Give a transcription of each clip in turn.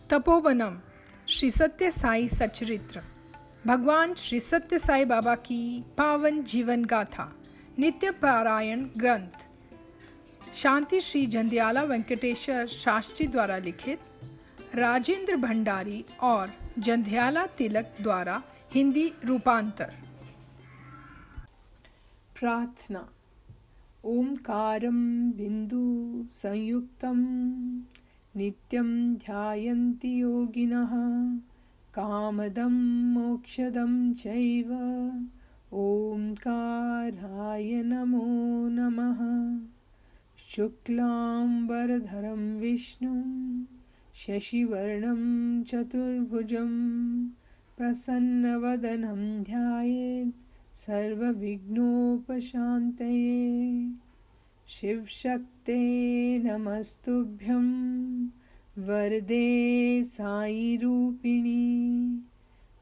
तपोवनम श्री सत्य साई सचरित्र। भगवान श्री सत्य साई बाबा की पावन जीवन गाथा नित्य पारायण ग्रंथ शांति श्री जंध्याला वेंकटेश्वर शास्त्री द्वारा लिखित, राजेंद्र भंडारी और जंध्याला तिलक द्वारा हिंदी रूपांतर। प्रार्थना। ओंकारं बिंदु संयुक्तम नित्यं ध्यायन्ति योगिनः कामदं मोक्षदं चैव। ओंकाराय नमो नमः। शुक्लांबरधरं विष्णुं शशिवर्णं चतुर्भुजं प्रसन्नवदनं ध्यायेत् सर्वविघ्नोपशान्तये। शिवशक्ते नमस्तुभ्यं वरदे साई रूपिणी।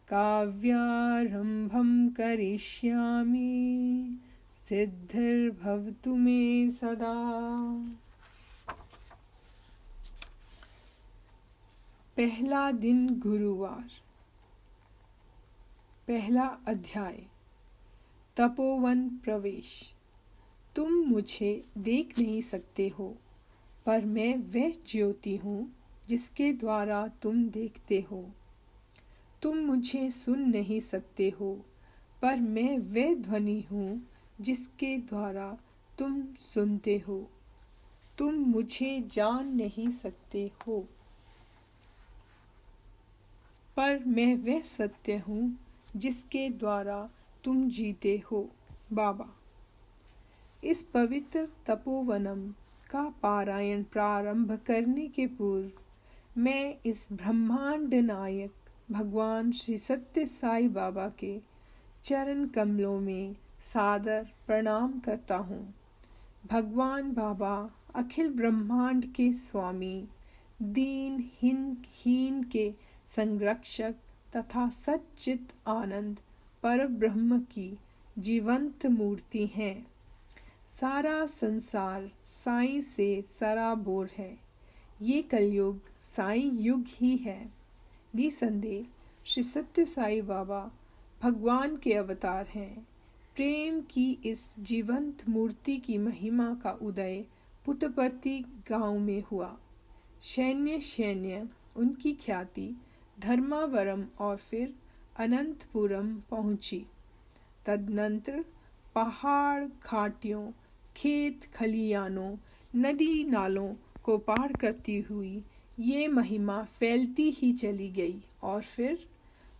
काव्यारंभं करिष्यामि सिद्धिर्भवतु मे सदा। पहला दिन गुरुवार। पहला अध्याय। तपोवन प्रवेश। तुम मुझे देख नहीं सकते हो, पर मैं वह ज्योति हूँ जिसके द्वारा तुम देखते हो। तुम मुझे सुन नहीं सकते हो, पर मैं वह ध्वनि हूँ जिसके द्वारा तुम सुनते हो। तुम मुझे जान नहीं सकते हो, पर मैं वह सत्य हूँ जिसके द्वारा तुम जीते हो। बाबा। इस पवित्र तपोवनम का पारायण प्रारंभ करने के पूर्व मैं इस ब्रह्मांड नायक भगवान श्री सत्य साई बाबा के चरण कमलों में सादर प्रणाम करता हूँ। भगवान बाबा अखिल ब्रह्मांड के स्वामी, दीन हीन के संरक्षक तथा सच्चित आनंद परब्रह्म की जीवंत मूर्ति हैं। सारा संसार साई से सराबोर है। ये कलयुग साई युग ही है। निसंदेह श्री सत्य साई बाबा भगवान के अवतार हैं। प्रेम की इस जीवंत मूर्ति की महिमा का उदय पुट्टपर्ती गांव में हुआ। शैन्य उनकी ख्याति धर्मावरम और फिर अनंतपुरम पहुंची। तदनंतर पहाड़, घाटियों, खेत खलियानों, नदी नालों को पार करती हुई ये महिमा फैलती ही चली गई और फिर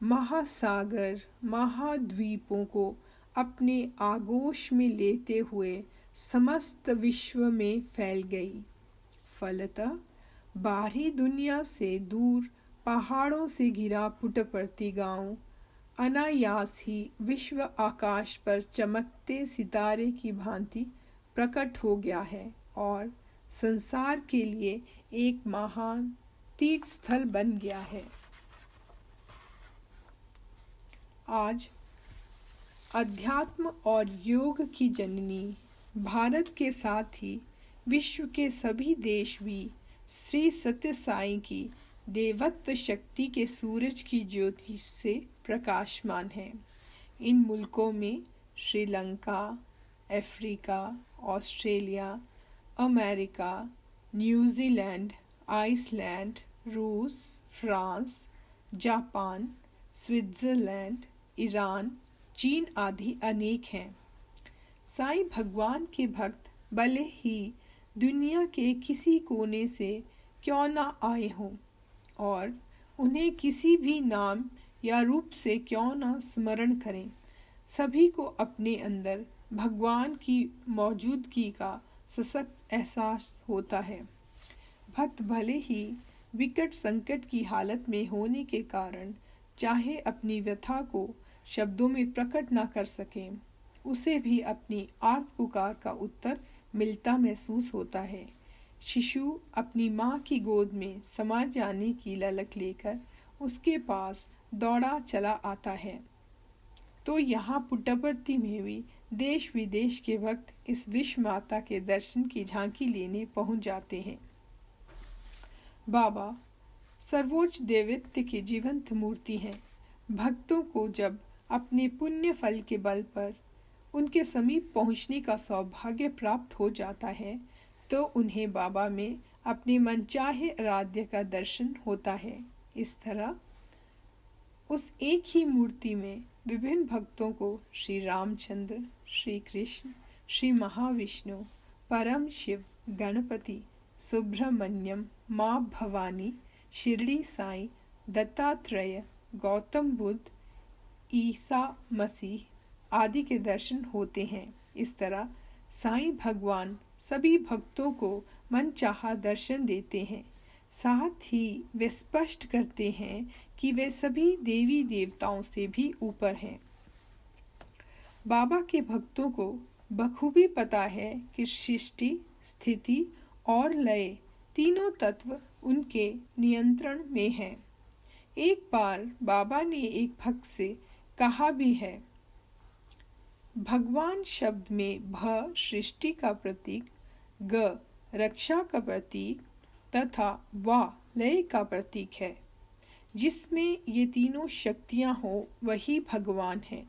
महासागर, महाद्वीपों को अपने आगोश में लेते हुए समस्त विश्व में फैल गई। फलतः बाहरी दुनिया से दूर पहाड़ों से घिरा पुट्टपर्ती गांव अनायास ही विश्व आकाश पर चमकते सितारे की भांति प्रकट हो गया है और संसार के लिए एक महान तीर्थ स्थल बन गया है। आज अध्यात्म और योग की जननी, भारत के साथ ही विश्व के सभी देश भी श्री सत्य साई की देवत्व शक्ति के सूरज की ज्योति से प्रकाशमान है। इन मुल्कों में Sri Lanka, Africa, Australia, America, New Zealand, Iceland, रूस, फ्रांस, जापान, स्विट्जरलैंड, ईरान, चीन आदि अनेक हैं। साईं भगवान के भक्त भले ही दुनिया के किसी कोने से क्यों ना आए हों और उन्हें किसी भी नाम या रूप से क्यों ना स्मरण करें, सभी को अपने अंदर भगवान की मौजूदगी का सशक्त एहसास होता है। भक्त भले ही विकट संकट की हालत में होने के कारण चाहे अपनी व्यथा को शब्दों में प्रकट ना कर सकें, उसे भी अपनी आर्त पुकार का उत्तर मिलता महसूस होता है। शिशु अपनी माँ की गोद में समा जाने की ललक लेकर उसके पास दौड़ा चला आता है, तो यहाँ पुट्टपर्ती में भी देश विदेश के भक्त इस विश्व माता के दर्शन की झांकी लेने पहुंच जाते हैं। बाबा, सर्वोच्च देवत्व की जीवंत मूर्ति हैं। भक्तों को जब अपने पुण्य फल के बल पर उनके समीप पहुंचने का सौभाग्य प्राप्त हो जाता है तो उन्हें बाबा में अपने मनचाहे आराध्य का दर्शन होता है। इस तरह उस एक ही मूर्ति में विभिन्न भक्तों को श्री रामचंद्र, श्री कृष्ण, श्री महाविष्णु, परम शिव, गणपति, सुब्रह्मण्यम, माँ भवानी, शिरडी साईं, दत्तात्रेय, गौतम बुद्ध, ईसा मसीह आदि के दर्शन होते हैं। इस तरह साईं भगवान सभी भक्तों को मनचाहा दर्शन देते हैं। साथ ही वे स्पष्ट करते हैं कि वे सभी देवी देवताओं से भी ऊपर हैं। बाबा के भक्तों को बखूबी पता है कि सृष्टि, स्थिति और लय तीनों तत्व उनके नियंत्रण में हैं। एक बार बाबा ने एक भक्त से कहा भी है, भगवान शब्द में भ सृष्टि का प्रतीक, ग रक्षा का प्रतीक तथा वा लय का प्रतीक है। जिसमें ये तीनों शक्तियां हो वही भगवान है।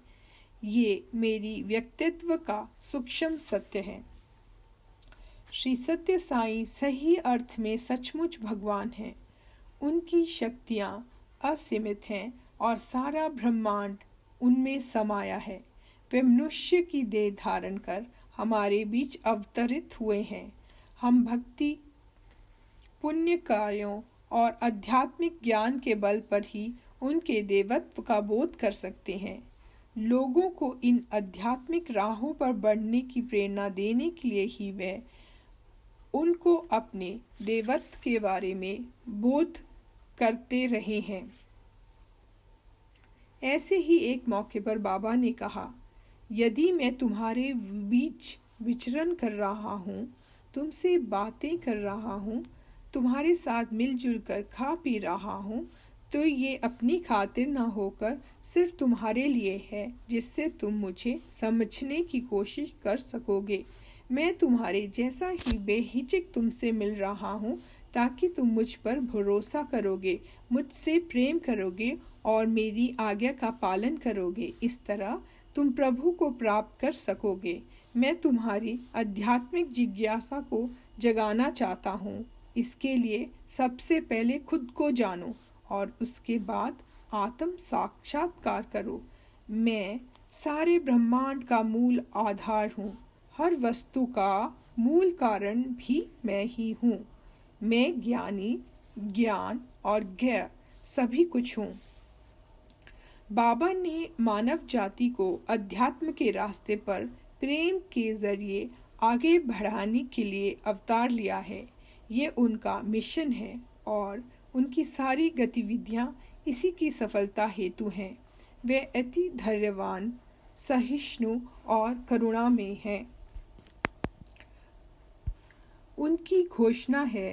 ये मेरी व्यक्तित्व का सूक्ष्म सत्य है। श्री सत्य साईं सही अर्थ में सचमुच भगवान हैं। उनकी शक्तियां असीमित हैं और सारा ब्रह्मांड उनमें समाया है। वे मनुष्य की देह धारण कर हमारे बीच अवतरित हुए हैं। हम भक्ति, पुण्य कार्यों और आध्यात्मिक ज्ञान के बल पर ही उनके देवत्व का बोध कर सकते हैं। लोगों को इन आध्यात्मिक राहों पर बढ़ने की प्रेरणा देने के लिए ही वे उनको अपने देवत्व के बारे में बोध करते रहे हैं। ऐसे ही एक मौके पर बाबा ने कहा, यदि मैं तुम्हारे बीच विचरण कर रहा हूँ, तुमसे बातें कर रहा हूँ, तुम्हारे साथ मिलजुल कर खा पी रहा हूँ, तो ये अपनी खातिर न होकर सिर्फ तुम्हारे लिए है, जिससे तुम मुझे समझने की कोशिश कर सकोगे। मैं तुम्हारे जैसा ही बेहिचक तुमसे मिल रहा हूँ ताकि तुम मुझ पर भरोसा करोगे, मुझसे प्रेम करोगे और मेरी आज्ञा का पालन करोगे। इस तरह तुम प्रभु को प्राप्त कर सकोगे। मैं तुम्हारी आध्यात्मिक जिज्ञासा को जगाना चाहता हूँ। इसके लिए सबसे पहले खुद को जानो और उसके बाद आत्म साक्षात्कार करो। मैं सारे ब्रह्मांड का मूल आधार हूँ। हर वस्तु का मूल कारण भी मैं ही हूँ। मैं ज्ञानी, ज्ञान और ज्ञेय सभी कुछ हूँ। बाबा ने मानव जाति को अध्यात्म के रास्ते पर प्रेम के जरिए आगे बढ़ाने के लिए अवतार लिया है। ये उनका मिशन है और उनकी सारी गतिविधियां इसी की सफलता हेतु हैं। वे अति धैर्यवान, सहिष्णु और करुणा में हैं। उनकी घोषणा है,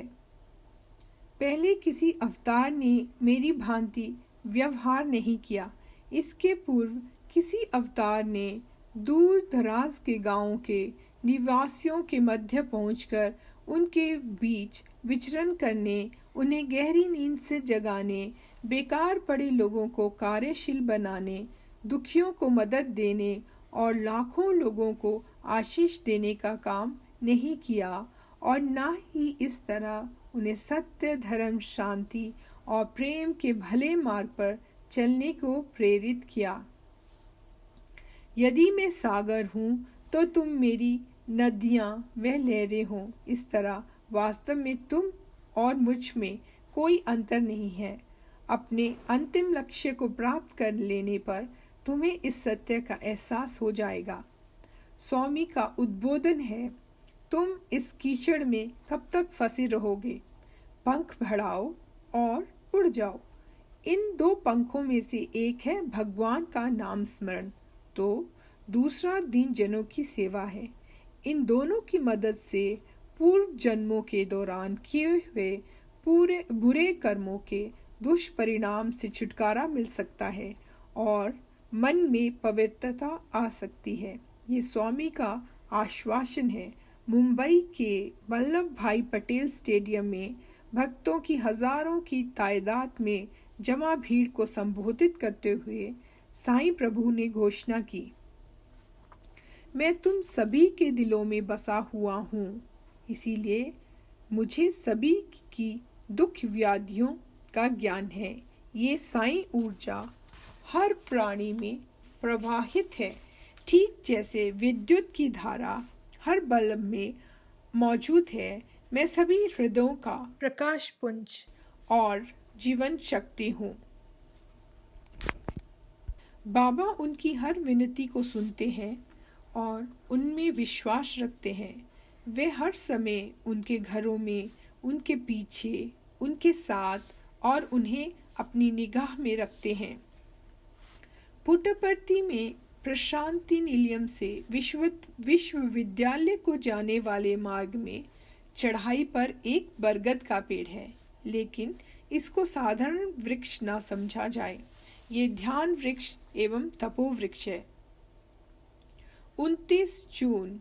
पहले किसी अवतार ने मेरी भांति व्यवहार नहीं किया। इसके पूर्व किसी अवतार ने दूर दराज के गांवों के निवासियों के मध्य पहुंचकर उनके बीच विचरण करने, उन्हें गहरी नींद से जगाने, बेकार पड़े लोगों को कार्यशील बनाने, दुखियों को मदद देने और लाखों लोगों को आशीष देने का काम नहीं किया और ना ही इस तरह उन्हें सत्य, धर्म, शांति और प्रेम के भले मार्ग पर चलने को प्रेरित किया। यदि मैं सागर हूँ तो तुम मेरी नदियाँ व लहरें हो। इस तरह वास्तव में तुम और मुझ में कोई अंतर नहीं है। अपने अंतिम लक्ष्य को प्राप्त कर लेने पर तुम्हें इस सत्य का एहसास हो जाएगा। स्वामी का उद्बोधन है, तुम इस कीचड़ में कब तक फंसे रहोगे? पंख बढ़ाओ और उड़ जाओ। इन दो पंखों में से एक है भगवान का नाम स्मरण, तो दूसरा दीन जनों की सेवा है। इन दोनों की मदद से पूर्व जन्मों के दौरान किए हुए पूरे बुरे कर्मों के दुष्परिणाम से छुटकारा मिल सकता है और मन में पवित्रता आ सकती है। ये स्वामी का आश्वासन है। मुंबई के वल्लभ भाई पटेल स्टेडियम में भक्तों की हजारों की तादाद में जमा भीड़ को संबोधित करते हुए साईं प्रभु ने घोषणा की, मैं तुम सभी के दिलों में बसा हुआ हूँ, इसीलिए मुझे सभी की दुख व्याधियों का ज्ञान है। ये साईं ऊर्जा हर प्राणी में प्रवाहित है, ठीक जैसे विद्युत की धारा हर बल्ब में मौजूद है। मैं सभी हृदयों का प्रकाश पुंज और जीवन शक्ति हूँ। बाबा उनकी हर विनती को सुनते हैं और उनमें विश्वास रखते हैं। वे हर समय उनके घरों में, उनके पीछे, उनके साथ और उन्हें अपनी निगाह में रखते हैं। पुट्टपर्ती में प्रशांति निलयम से विश्वविद्यालय को जाने वाले मार्ग में चढ़ाई पर एक बरगद का पेड़ है, लेकिन इसको साधारण वृक्ष न समझा जाए। ये ध्यान वृक्ष एवं तपो वृक्ष है। 29 जून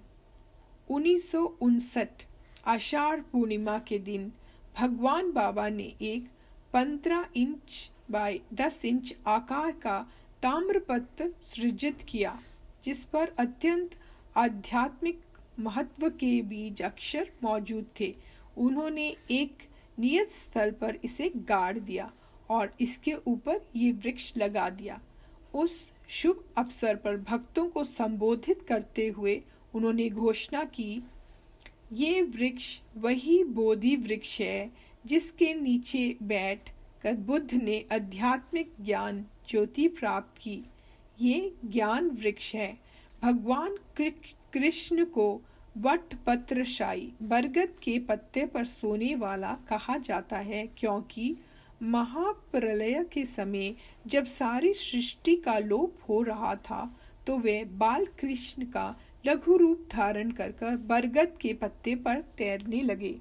1959 आषाढ़ पूर्णिमा के दिन भगवान बाबा ने एक 15 इंच बाय 10 इंच आकार का ताम्रपत्र सृजित किया, जिस पर अत्यंत आध्यात्मिक महत्व के बीज अक्षर मौजूद थे। उन्होंने एक नियत स्थल पर इसे गाड़ दिया और इसके ऊपर ये वृक्ष लगा दिया। उस शुभ अवसर पर भक्तों को संबोधित करते हुए उन्होंने घोषणा की, ये वृक्ष वही बोधि वृक्ष है जिसके नीचे बैठ कर बुद्ध ने आध्यात्मिक ज्ञान ज्योति प्राप्त की। ये ज्ञान वृक्ष है। भगवान कृष्ण को वट पत्रशाई बरगद के पत्ते पर सोने वाला कहा जाता है, क्योंकि महाप्रलय के समय जब सारी सृष्टि का लोप हो रहा था तो वे बाल कृष्ण का लघु रूप धारण कर बरगद के पत्ते पर तैरने लगे।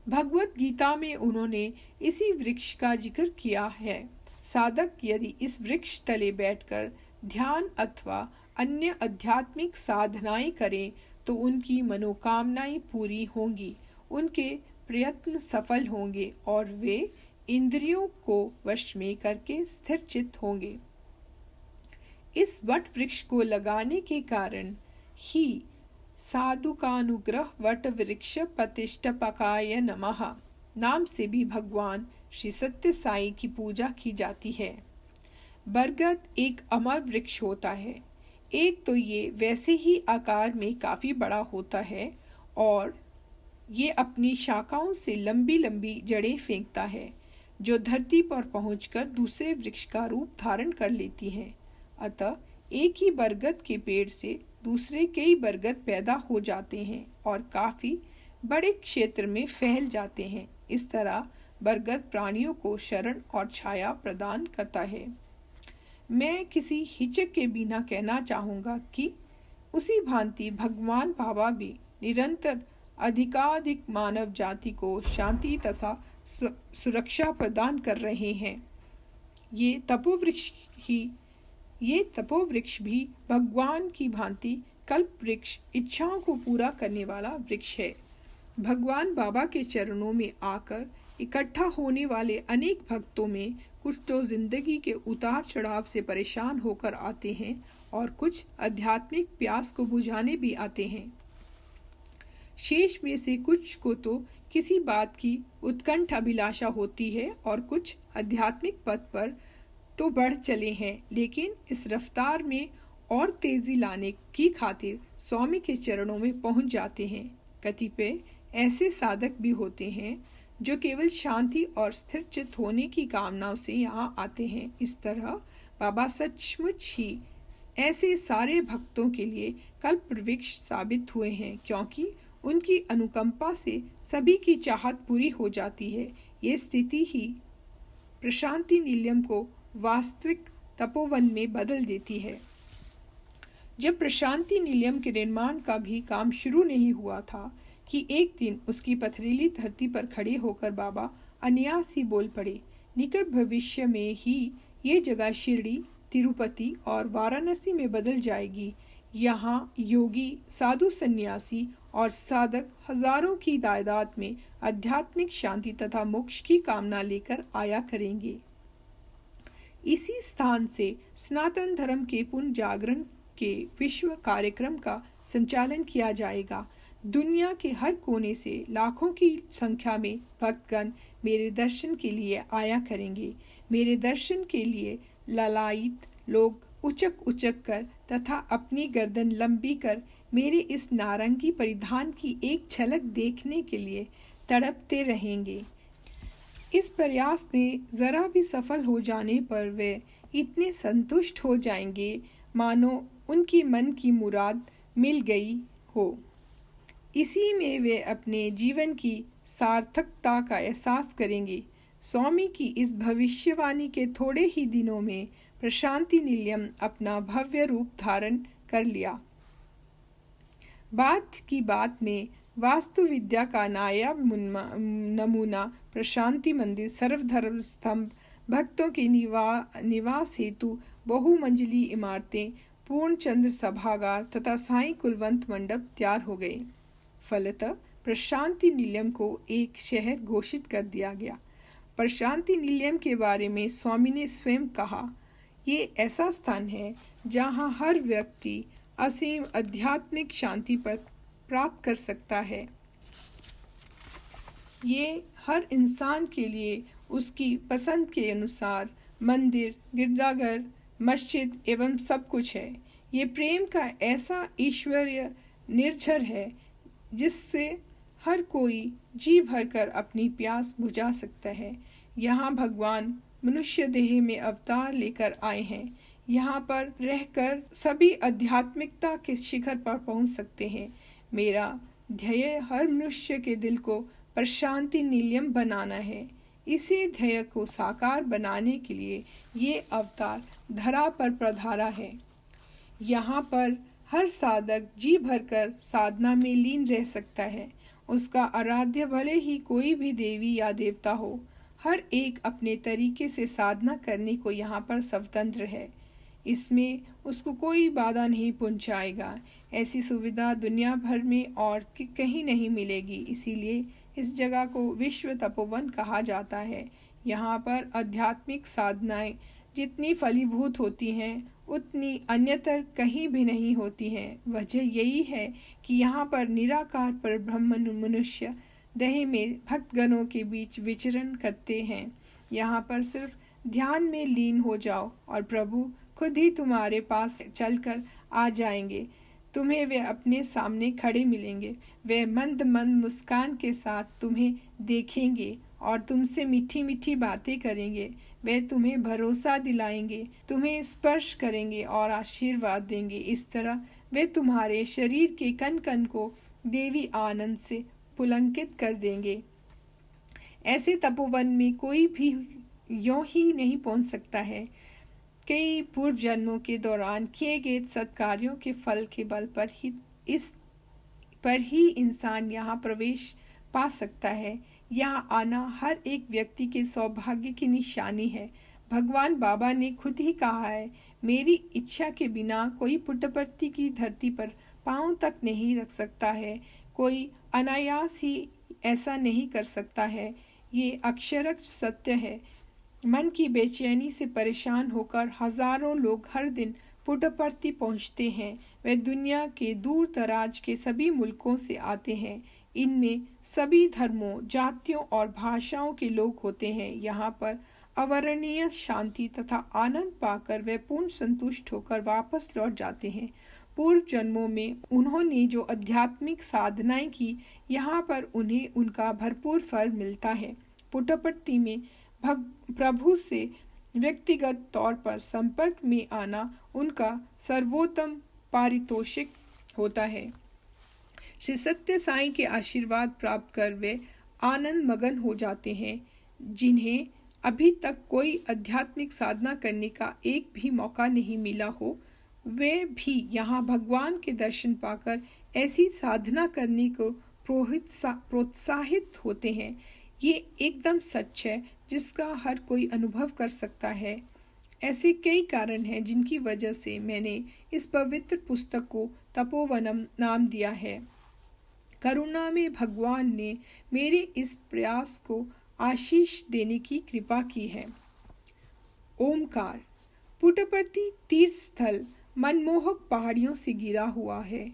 भगवत गीता में उन्होंने इसी वृक्ष का जिक्र किया है। साधक यदि इस वृक्ष तले बैठकर ध्यान अथवा अन्य आध्यात्मिक साधनाएं करें तो उनकी मनोकामनाएं पूरी होंगी, उनके प्रयत्न सफल होंगे और वे इंद्रियों को वश में करके स्थिर चित्त होंगे। इस वट वृक्ष को लगाने के कारण ही साधु का अनुग्रह वट वृक्ष प्रतिष्ठापकाय नमः नाम से भी भगवान श्री सत्य साई की पूजा की जाती है। बरगद एक अमर वृक्ष होता है। एक तो ये वैसे ही आकार में काफी बड़ा होता है और ये अपनी शाखाओं से लंबी लंबी जड़ें फेंकता है, जो धरती पर पहुंचकर दूसरे वृक्ष का रूप धारण कर लेती हैं। अतः एक ही बरगद के पेड़ से दूसरे कई बरगद पैदा हो जाते हैं और काफी बड़े क्षेत्र में फैल जाते हैं। इस तरह बरगद प्राणियों को शरण और छाया प्रदान करता है। मैं किसी हिचक के बिना कहना चाहूँगा कि उसी भांति भगवान बाबा भी निरंतर अधिकाधिक मानव जाति को शांति तथा सुरक्षा प्रदान कर रहे हैं। ये तपोवृक्ष भी भगवान की भांति कल्प वृक्ष, इच्छाओं को पूरा करने वाला वृक्ष है। भगवान बाबा के चरणों में आकर इकट्ठा होने वाले अनेक भक्तों में कुछ तो जिंदगी के उतार चढ़ाव से परेशान होकर आते हैं और कुछ आध्यात्मिक प्यास को बुझाने भी आते हैं। शेष में से कुछ को तो किसी बात की उत्कंठ अभिलाषा होती है और कुछ आध्यात्मिक पथ पर तो बढ़ चले हैं, लेकिन इस रफ्तार में और तेजी लाने की खातिर स्वामी के चरणों में पहुंच जाते हैं। कतिपय ऐसे साधक भी होते हैं जो केवल शांति और स्थिर चित्त होने की कामनाओं से यहाँ आते हैं। इस तरह बाबा सचमुच ही ऐसे सारे भक्तों के लिए कल्प वृक्ष साबित हुए हैं, क्योंकि उनकी अनुकंपा से सभी की चाहत पूरी हो जाती है। ये स्थिति ही प्रशांति निलयम को वास्तविक तपोवन में बदल देती है। जब प्रशांति निलयम के निर्माण का भी काम शुरू नहीं हुआ था कि एक दिन उसकी पथरीली धरती पर खड़े होकर बाबा अनायास ही बोल पड़े, निकट भविष्य में ही ये जगह शिरडी, तिरुपति और वाराणसी में बदल जाएगी। यहाँ योगी, साधु, सन्यासी और साधक हजारों की तादाद में आध्यात्मिक शांति तथा मोक्ष की कामना लेकर आया करेंगे। इसी स्थान से सनातन धर्म के पुनर्जागरण के विश्व कार्यक्रम का संचालन किया जाएगा। दुनिया के हर कोने से लाखों की संख्या में भक्तगण मेरे दर्शन के लिए आया करेंगे। मेरे दर्शन के लिए लालायित लोग उचक उचक कर तथा अपनी गर्दन लंबी कर मेरे इस नारंगी परिधान की एक झलक देखने के लिए तड़पते रहेंगे। इस प्रयास में जरा भी सफल हो जाने पर वे इतने संतुष्ट हो जाएंगे मानो उनकी मन की मुराद मिल गई हो। इसी में वे अपने जीवन की सार्थकता का एहसास करेंगे। स्वामी की इस भविष्यवाणी के थोड़े ही दिनों में प्रशांति निलयम अपना भव्य रूप धारण कर लिया। बात की बात में वास्तुविद्या का नायाब नमूना प्रशांति मंदिर, सर्वधर्म स्तंभ, भक्तों के निवास हेतु बहुमंजिली इमारतें, पूर्णचंद्र सभागार तथा साईं कुलवंत मंडप तैयार हो गए। फलतः प्रशांति निलयम को एक शहर घोषित कर दिया गया। प्रशांति निलयम के बारे में स्वामी ने स्वयं कहा, ये ऐसा स्थान है जहाँ हर व्यक्ति असीम आध्यात्मिक शांति प्राप्त कर सकता है। ये हर इंसान के लिए उसकी पसंद के अनुसार मंदिर, गिरजाघर, मस्जिद एवं सब कुछ है। ये प्रेम का ऐसा ईश्वरीय निर्झर है जिससे हर कोई जी भरकर अपनी प्यास बुझा सकता है। यहाँ भगवान मनुष्य देह में अवतार लेकर आए हैं। यहाँ पर रहकर सभी आध्यात्मिकता के शिखर पर पहुँच सकते हैं। मेरा ध्येय हर मनुष्य के दिल को प्रशांति निलयम बनाना है। इसी ध्येय को साकार बनाने के लिए ये अवतार धरा पर पधारा है। यहाँ पर हर साधक जी भरकर साधना में लीन रह सकता है। उसका आराध्य भले ही कोई भी देवी या देवता हो, हर एक अपने तरीके से साधना करने को यहाँ पर स्वतंत्र है। इसमें उसको कोई बाधा नहीं पहुँचाएगा। ऐसी सुविधा दुनिया भर में और कहीं नहीं मिलेगी। इसीलिए इस जगह को विश्व तपोवन कहा जाता है। यहाँ पर आध्यात्मिक साधनाएं जितनी फलीभूत होती हैं उतनी अन्यतर कहीं भी नहीं होती हैं। वजह यही है कि यहाँ पर निराकार पर ब्रह्म मनुष्य देह में भक्तगणों के बीच विचरण करते हैं। यहाँ पर सिर्फ ध्यान में लीन हो जाओ और प्रभु खुद ही तुम्हारे पास चलकर आ जाएंगे। तुम्हें वे अपने सामने खड़े मिलेंगे। वे मंद मंद मुस्कान के साथ तुम्हें देखेंगे और तुमसे मीठी मीठी बातें करेंगे। वे तुम्हें भरोसा दिलाएंगे, तुम्हें स्पर्श करेंगे और आशीर्वाद देंगे। इस तरह वे तुम्हारे शरीर के कण कण को देवी आनंद से पुलंकित कर देंगे। ऐसे तपोवन में कोई भी यों ही नहीं पहुंच सकता है। कई पूर्व जन्मों के दौरान किए गए सत्कार्यों के फल के बल पर ही इंसान यहाँ प्रवेश पा सकता है। यहाँ आना हर एक व्यक्ति के सौभाग्य की निशानी है। भगवान बाबा ने खुद ही कहा है, मेरी इच्छा के बिना कोई पुट्टपर्ती की धरती पर पांव तक नहीं रख सकता है। कोई अनायास ही ऐसा नहीं कर सकता है। ये अक्षरश सत्य है। मन की बेचैनी से परेशान होकर हजारों लोग हर दिन पुट्टपर्ती पहुंचते हैं। वे दुनिया के दूर दराज के सभी मुल्कों से आते हैं। इनमें सभी धर्मों, जातियों और भाषाओं के लोग होते हैं। यहाँ पर अवर्णनीय शांति तथा आनंद पाकर वे पूर्ण संतुष्ट होकर वापस लौट जाते हैं। पूर्व जन्मों में उन्होंने जो आध्यात्मिक साधनाएं की, यहाँ पर उन्हें उनका भरपूर फल मिलता है। पुट्टपर्ती में प्रभु से व्यक्तिगत तौर पर संपर्क में आना उनका सर्वोत्तम पारितोषिक होता है। श्री सत्य साईं के आशीर्वाद प्राप्त कर वे आनंद मगन हो जाते हैं। जिन्हें अभी तक कोई आध्यात्मिक साधना करने का एक भी मौका नहीं मिला हो, वे भी यहाँ भगवान के दर्शन पाकर ऐसी साधना करने को प्रोत्साहित होते हैं। ये एकदम सच है जिसका हर कोई अनुभव कर सकता है। ऐसे कई कारण हैं जिनकी वजह से मैंने इस पवित्र पुस्तक को तपोवनम नाम दिया है। करुणा में भगवान ने मेरे इस प्रयास को आशीष देने की कृपा की है। ओमकार पुट्टपर्थी तीर्थ स्थल मनमोहक पहाड़ियों से घिरा हुआ है,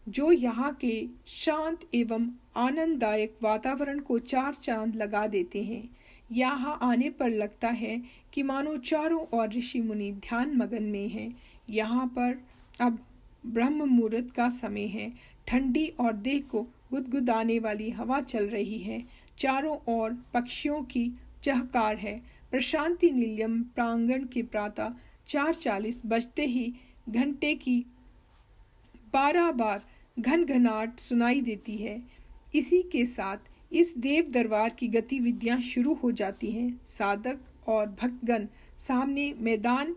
जो यहाँ के शांत एवं आनंददायक वातावरण को चार चांद लगा देते हैं। यहाँ आने पर लगता है कि मानो चारों ओर ऋषि मुनि ध्यान मगन में हैं। यहाँ पर अब ब्रह्म मुहूर्त का समय है। ठंडी और देह को गुदगुदाने वाली हवा चल रही है। चारों ओर पक्षियों की चहकार है। प्रशांति निलयम प्रांगण के प्रातः 4:40 बजते ही घंटे की 12 बार घनघनाट सुनाई देती है। इसी के साथ इस देव दरबार की गतिविधियां शुरू हो जाती हैं। साधक और भक्तगण सामने मैदान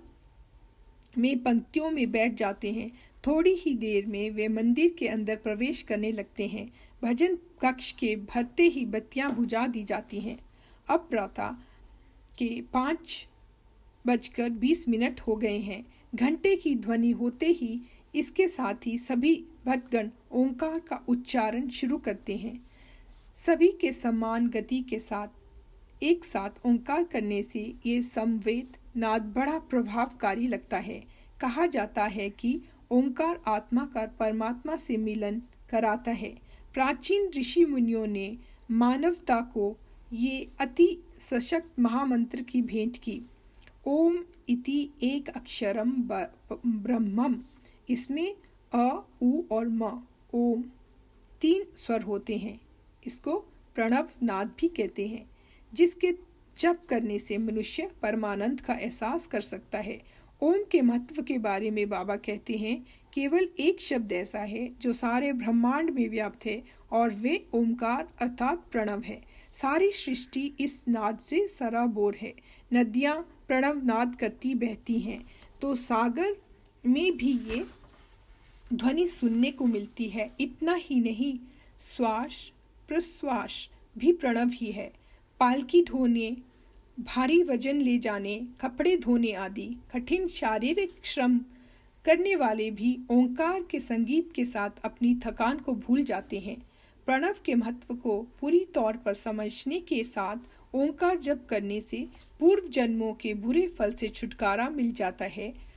में पंक्तियों में बैठ जाते हैं। थोड़ी ही देर में वे मंदिर के अंदर प्रवेश करने लगते हैं। भजन कक्ष के भरते ही बत्तियां बुझा दी जाती हैं। अब प्रातः के 5:20 हो गए हैं। घंटे की ध्वनि होते ही इसके साथ ही सभी भक्तगण ओंकार का उच्चारण शुरू करते हैं। सभी के समान गति के साथ एक साथ ओंकार करने से ये समवेत नाद बड़ा प्रभावकारी लगता है। कहा जाता है कि ओंकार आत्मा का परमात्मा से मिलन कराता है। प्राचीन ऋषि मुनियों ने मानवता को ये अति सशक्त महामंत्र की भेंट की। ओम इति एक अक्षरम ब्रह्मम। इसमें अ, उ और म, ओम 3 स्वर होते हैं। इसको प्रणव नाद भी कहते हैं, जिसके जप करने से मनुष्य परमानंद का एहसास कर सकता है। ओम के महत्व के बारे में बाबा कहते हैं, केवल एक शब्द ऐसा है जो सारे ब्रह्मांड में व्याप्त है और वे ओमकार अर्थात प्रणव है। सारी सृष्टि इस नाद से सराबोर है। नदियां प्रणव नाद करती बहती हैं, तो सागर में भी ये ध्वनि सुनने को मिलती है। इतना ही नहीं, श्वास प्रश्वास भी प्रणव ही है। पालकी ढोने, भारी वजन ले जाने, कपड़े धोने आदि कठिन शारीरिक श्रम करने वाले भी ओंकार के संगीत के साथ अपनी थकान को भूल जाते हैं। प्रणव के महत्व को पूरी तौर पर समझने के साथ ओंकार जप करने से पूर्व जन्मों के बुरे फल से छुटकारा मिल जाता है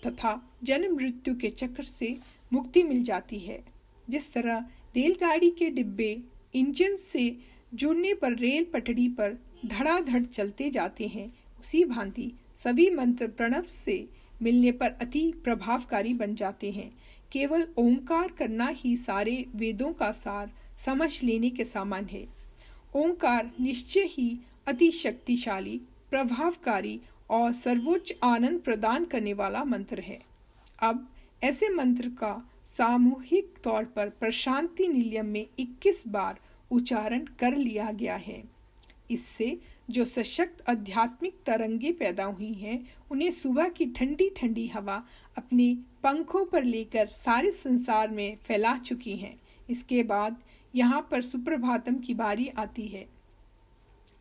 तथा जन्म मृत्यु के चक्र से मुक्ति मिल जाती है। जिस तरह रेलगाड़ी के डिब्बे इंजन से जुड़ने पर रेल पटड़ी पर धड़ाधड़ चलते जाते हैं, उसी भांति सभी मंत्र प्रणव से मिलने पर अति प्रभावकारी बन जाते हैं। केवल ओंकार करना ही सारे वेदों का सार समझ लेने के समान है। ओंकार निश्चय ही अति शक्तिशाली, प्रभावकारी और सर्वोच्च आनंद प्रदान करने वाला मंत्र है। अब ऐसे मंत्र का सामूहिक तौर पर प्रशांति निलयम में 21 बार उच्चारण कर लिया गया है। इससे जो सशक्त आध्यात्मिक तरंगे पैदा हुई हैं, उन्हें सुबह की ठंडी ठंडी हवा अपने पंखों पर लेकर सारे संसार में फैला चुकी हैं। इसके बाद यहाँ पर सुप्रभातम की बारी आती है।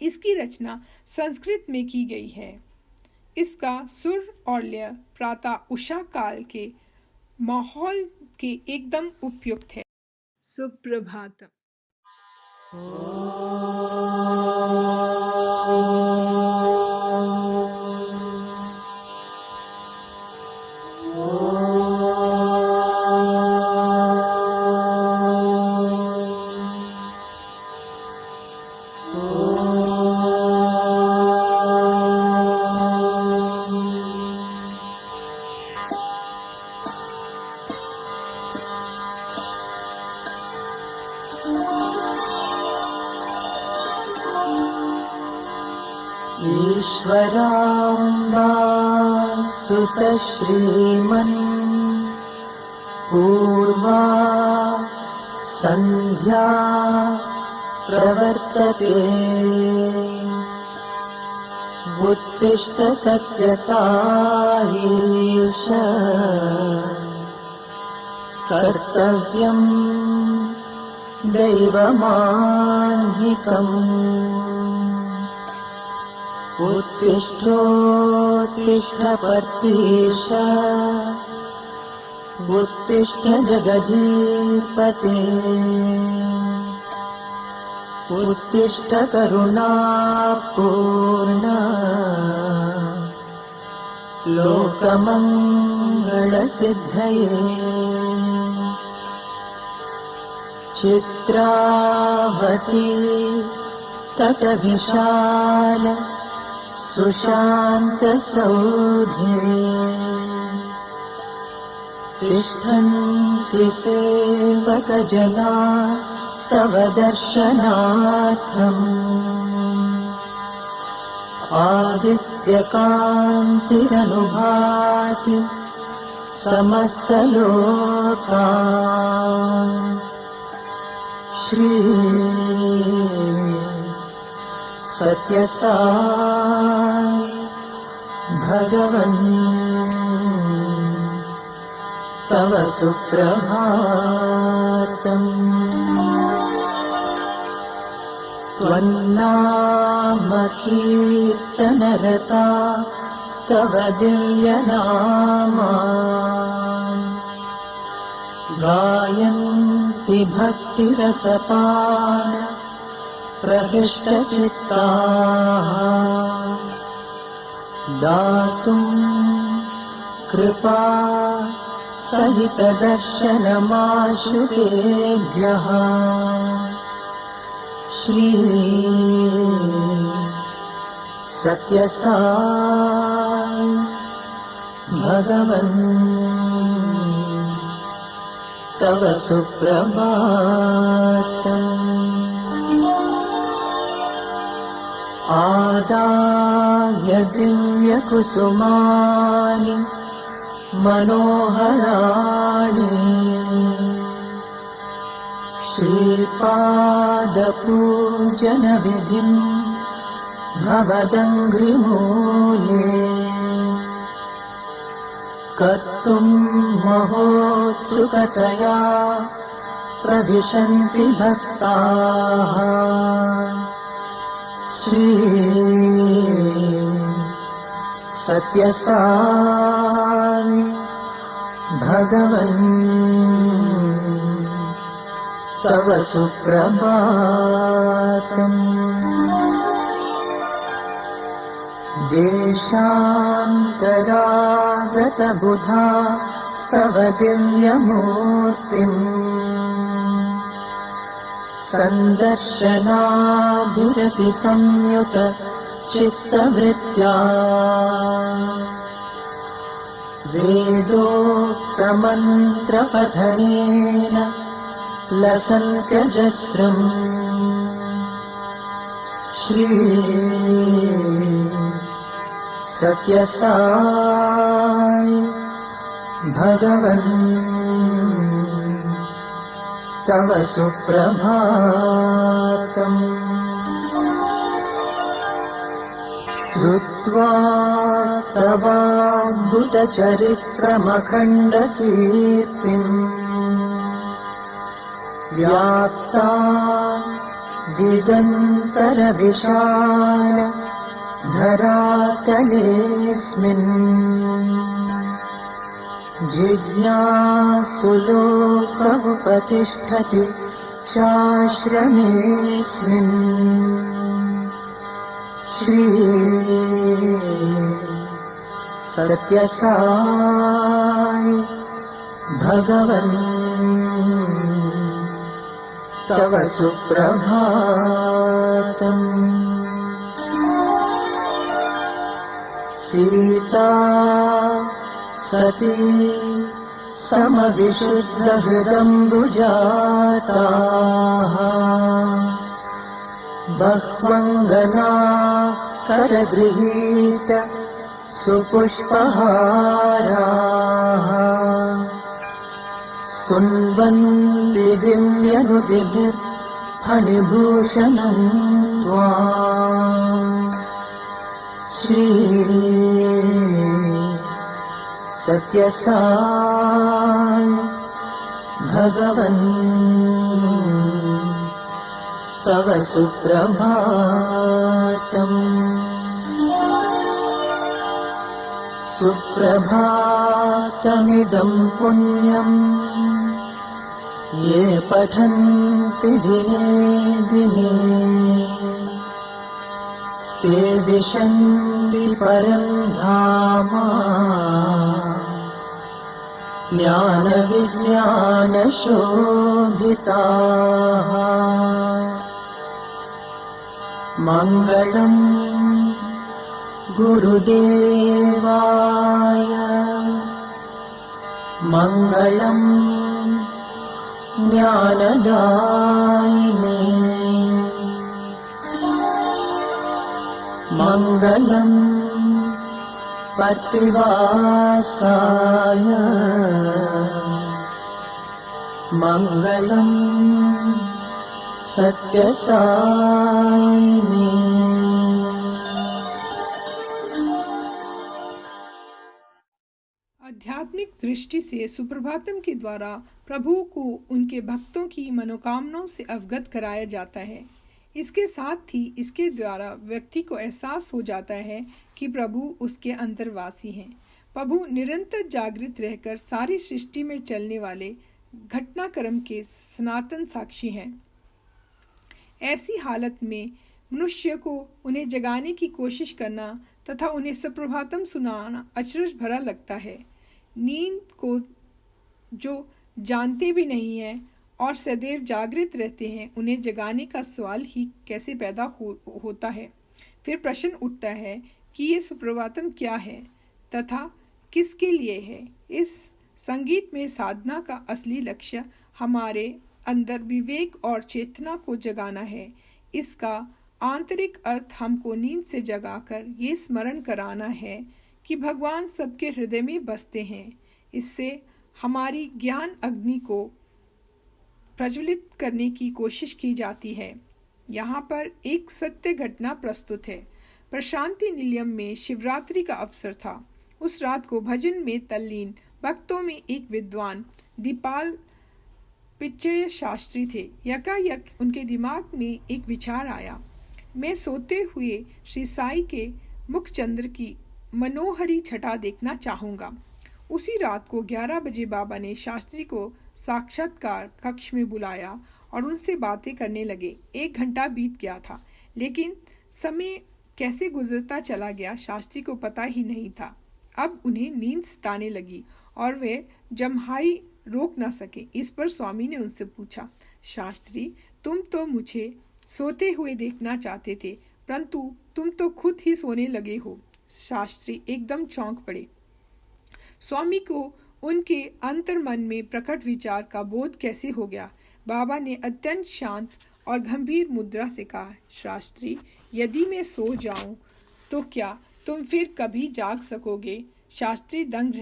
इसकी रचना संस्कृत में की गई है। इसका सुर और लय प्रातः उषा काल के माहौल के एकदम उपयुक्त है। सुप्रभातम। ईश्वराम्बा सुत श्रीमन् पूर्वा संध्या प्रवर्तते उत्तिष्ठ सत्यसाईश कर्तव्यम् दैवमान्हिकम् उत्तिष्ठोत्तिष्ठ पर्तीश उत्तिष्ठ जगदीपते उत्तिष्ठ करुणापूर्ण लोकमङ्गलसिद्धये चित्रावती तटविशाल सुशान्तसौधे तिष्ठन्ति सेवकजना स्तव दर्शनार्थम् आदित्यकान्तिरनुभाति समस्तलोकान् श्री सत्यसाई भगवन् तव सुप्रभातम् त्वन्नाम कीर्तनरता स्तव दिव्यनामा गायन्ति भक्तिरसपान प्रहृष्टचित्ताः दातुं कृपा सहितदर्शनमाशुतेभ्यः श्री सत्यसाई भगवन् तव सुप्रभातम् आदाय दिव्यकुसुमानि मनोहराणि श्रीपादपूजनविधिं भवदङ्घ्रिमूले कर्तुं महोत्सुकतया प्रविशन्ति भक्ताः श्री सत्यसाई भगवन् तव सुप्रभातम् देशान्तरागतबुधा स्तव दिव्यमूर्तिम् सन्दर्शनाभिरतिसंयुत चित्तवृत्त्या वेदोक्तमन्त्रपठनेन लसन्त्यजस्रम् श्री सत्यसाई भगवन् तव सुप्रभातम् श्रुत्वा तवाद्भुतचरित्रमखण्डकीर्तिम् व्याप्ता दिगन्तरविशाल धरातलेऽस्मिन् जिज्ञासुलोकमुपतिष्ठति चाश्रमेऽस्मिन् श्री सत्यसाई भगवन् तव सुप्रभातम् सीता सती समविशुद्धहृदम्बुजाताः बह्वङ्गना करगृहीत सुपुष्पहाराः स्तुन्वन्ति दिव्यनुदिभिर्फणिभूषणं त्वाम् श्री सत्यसाई भगवन् तव सुप्रभातम् सुप्रभातमिदं पुण्यम् ये पठन्ति दिने दिने ते विशन्ति परं धाम ज्ञानविज्ञानशोभिताः मङ्गलम् गुरुदेवाय मङ्गलम् ज्ञानदायिने मङ्गलम् पतिवासाय मङ्गलम् सत्यसायिने। आध्यात्मिक दृष्टि से सुप्रभातम के द्वारा प्रभु को उनके भक्तों की मनोकामनाओं से अवगत कराया जाता है। इसके साथ ही इसके द्वारा व्यक्ति को एहसास हो जाता है कि प्रभु उसके अंतर्वासी हैं। प्रभु निरंतर जागृत रहकर सारी सृष्टि में चलने वाले घटनाक्रम के सनातन साक्षी हैं। ऐसी हालत में मनुष्य को उन्हें जगाने की कोशिश करना तथा उन्हें सुप्रभातम सुनाना अचरज भरा लगता है। नींद को जो जानते भी नहीं हैं और सदैव जागृत रहते हैं, उन्हें जगाने का सवाल ही कैसे पैदा होता है। फिर प्रश्न उठता है कि ये सुप्रभातम क्या है तथा किसके लिए है। इस संगीत में साधना का असली लक्ष्य हमारे अंदर विवेक और चेतना को जगाना है। इसका आंतरिक अर्थ हमको नींद से जगाकर ये स्मरण कराना है कि भगवान सबके हृदय में बसते हैं। इससे हमारी ज्ञान अग्नि को प्रज्वलित करने की कोशिश की जाती है। यहाँ पर एक सत्य घटना प्रस्तुत है। प्रशांति निलयम में शिवरात्रि का अवसर था। उस रात को भजन में तल्लीन भक्तों में एक विद्वान दीपाल पिच्चय शास्त्री थे। यकायक उनके दिमाग में एक विचार आया। मैं सोते हुए श्री साई के मुखचंद्र की मनोहरी छटा देखना चाहूँगा। उसी रात को 11 बजे बाबा ने शास्त्री को साक्षात्कार कक्ष में बुलाया और उनसे बातें करने लगे। 1 घंटा बीत गया था, लेकिन समय कैसे गुजरता चला गया शास्त्री को पता ही नहीं था। अब उन्हें नींद सताने लगी और वे जम्हाई रोक न सके। इस पर स्वामी ने उनसे पूछा, शास्त्री, तुम तो मुझे सोते हुए देखना चाहते थे, परंतु तुम तो खुद ही सोने लगे हो। शास्त्री एकदम चौंक पड़े। स्वामी को उनके अंतर्मन में प्रकट विचार का बोध कैसे हो गया। बाबा ने अत्यंत शांत और गंभीर मुद्रा से कहा, शास्त्री, यदि मैं सो जाऊं तो क्या तुम फिर कभी जाग सकोगे? शास्त्री दंग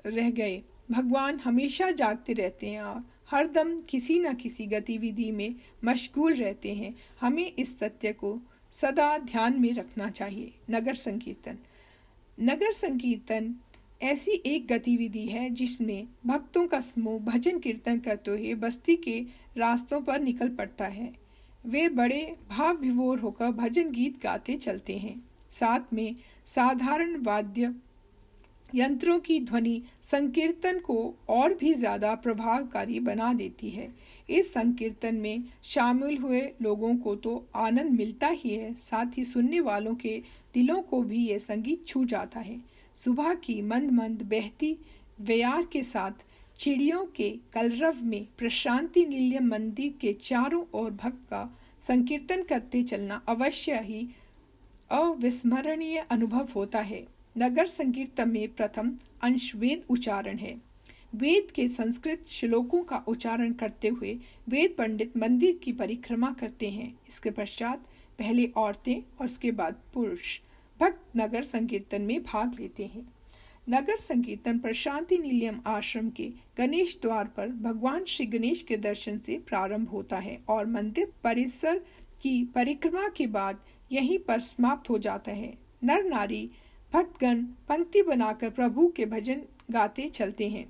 रह गए। भगवान हमेशा जागते रहते हैं और हरदम किसी न किसी गतिविधि में मशगूल रहते हैं। हमें इस सत्य को सदा ध्यान में रखना चाहिए। नगर संकीर्तन। नगर संकीर्तन ऐसी एक गतिविधि है जिसमें भक्तों का समूह भजन कीर्तन करते हुए बस्ती के रास्तों पर निकल पड़ता है। वे बड़े भाव विभोर होकर भजन गीत गाते चलते हैं। साथ में साधारण वाद्य यंत्रों की ध्वनि संकीर्तन को और भी ज्यादा प्रभावकारी बना देती है। इस संकीर्तन में शामिल हुए लोगों को तो आनंद मिलता ही है, साथ ही सुनने वालों के दिलों को भी यह संगीत छू जाता है। सुबह की मंद मंद बहती व्यार के साथ चिड़ियों के कलरव में प्रशांति निलयम मंदिर के चारों ओर भक्त का संकीर्तन करते चलना अवश्य ही अविस्मरणीय अनुभव होता है। नगर संकीर्तन में प्रथम अंश वेद उच्चारण है। वेद के संस्कृत श्लोकों का उच्चारण करते हुए वेद पंडित मंदिर की परिक्रमा करते हैं। इसके पश्चात पहले औरतें और उसके बाद पुरुष भक्त नगर संकीर्तन में भाग लेते हैं। नगर संकीर्तन प्रशांति निलयम आश्रम के गणेश द्वार पर भगवान श्री गणेश के दर्शन से प्रारंभ होता है और मंदिर परिसर की परिक्रमा के बाद यहीं पर समाप्त हो जाता है। नर नारी भक्तगण पंक्ति बनाकर प्रभु के भजन गाते चलते हैं।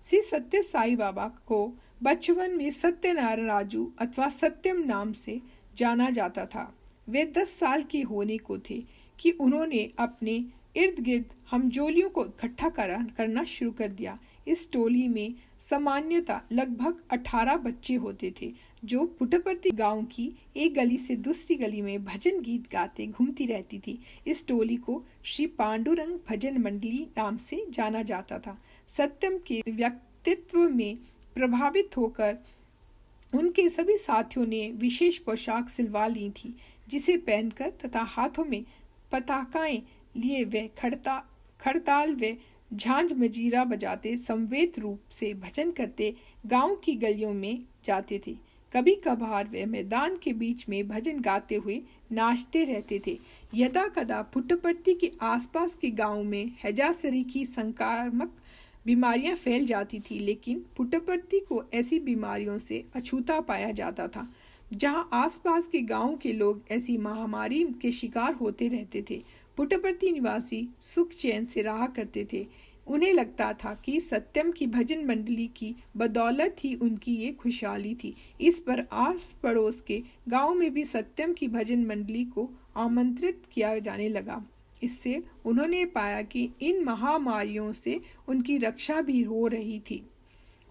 श्री सत्य साई बाबा को बचपन में सत्यनारायण राजू अथवा सत्यम नाम से जाना जाता था। वे 10 साल के होने को थे कि उन्होंने अपने इर्द गिर्द हम जोलियों को इकट्ठा करना शुरू कर दिया। इस टोली में सामान्यतः लगभग 18 बच्चे होते थे जो पुट्टपर्ती गांव की एक गली से दूसरी गली में भजन गीत गाते घूमती रहती थी। इस टोली को श्री पांडुरंग भजन मंडली नाम से जाना जाता था। सत्यम के व्यक्तित्व में प्रभावित होकर उनके सभी साथियों ने विशेष पोशाक सिलवा ली थी, जिसे पहनकर तथा हाथों में पताकाएं लिए वे खड़ताल व झांझ मजीरा बजाते समवेत रूप से भजन करते गांव की गलियों में जाते थे। कभी कभार वे मैदान के बीच में भजन गाते हुए नाचते रहते थे। यदा कदा पुट्टपर्ती के आसपास के गांव में हैजा की संक्रामक बीमारियां फैल जाती थी, लेकिन पुट्टपर्ती को ऐसी बीमारियों से अछूता पाया जाता था। जहां आसपास के गांव के लोग ऐसी महामारी के शिकार होते रहते थे, पुट्टपर्ती निवासी सुख चैन से रहा करते थे। उन्हें लगता था कि सत्यम की भजन मंडली की बदौलत ही उनकी ये खुशहाली थी। इस पर आस पड़ोस के गांव में भी सत्यम की भजन मंडली को आमंत्रित किया जाने लगा। इससे उन्होंने पाया कि इन महामारियों से उनकी रक्षा भी हो रही थी।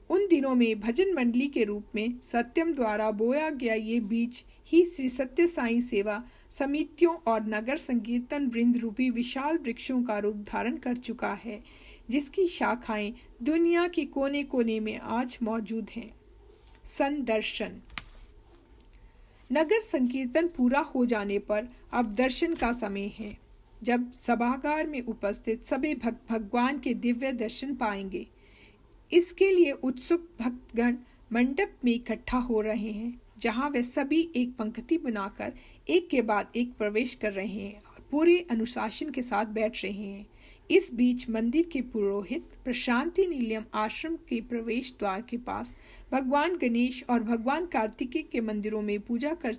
उन दिनों में भजन मंडली के रूप में सत्यम द्वारा बोया गया ये बीज ही श्री सत्य साई सेवा समितियों और नगर संकीर्तन वृंद रूपी विशाल वृक्षों का रूप धारण कर चुका है, जिसकी शाखाएं दुनिया के कोने कोने में आज मौजूद हैं। संदर्शन। नगर संकीर्तन पूरा हो जाने पर अब दर्शन का समय है, जब सभागार में उपस्थित सभी भक्त भगवान के दिव्य दर्शन पाएंगे। इसके लिए उत्सुक भक्तगण मंडप में इकट्ठा हो रहे हैं, जहां वे सभी एक पंक्ति बनाकर एक के बाद एक प्रवेश कर रहे हैं और पूरे अनुशासन के साथ बैठ रहे हैं। इस बीच मंदिर के पुरोहित प्रशांति निलयम आश्रम के प्रवेश द्वार के पास भगवान गणेश और भगवान कार्तिकेय के मंदिरों में पूजा कर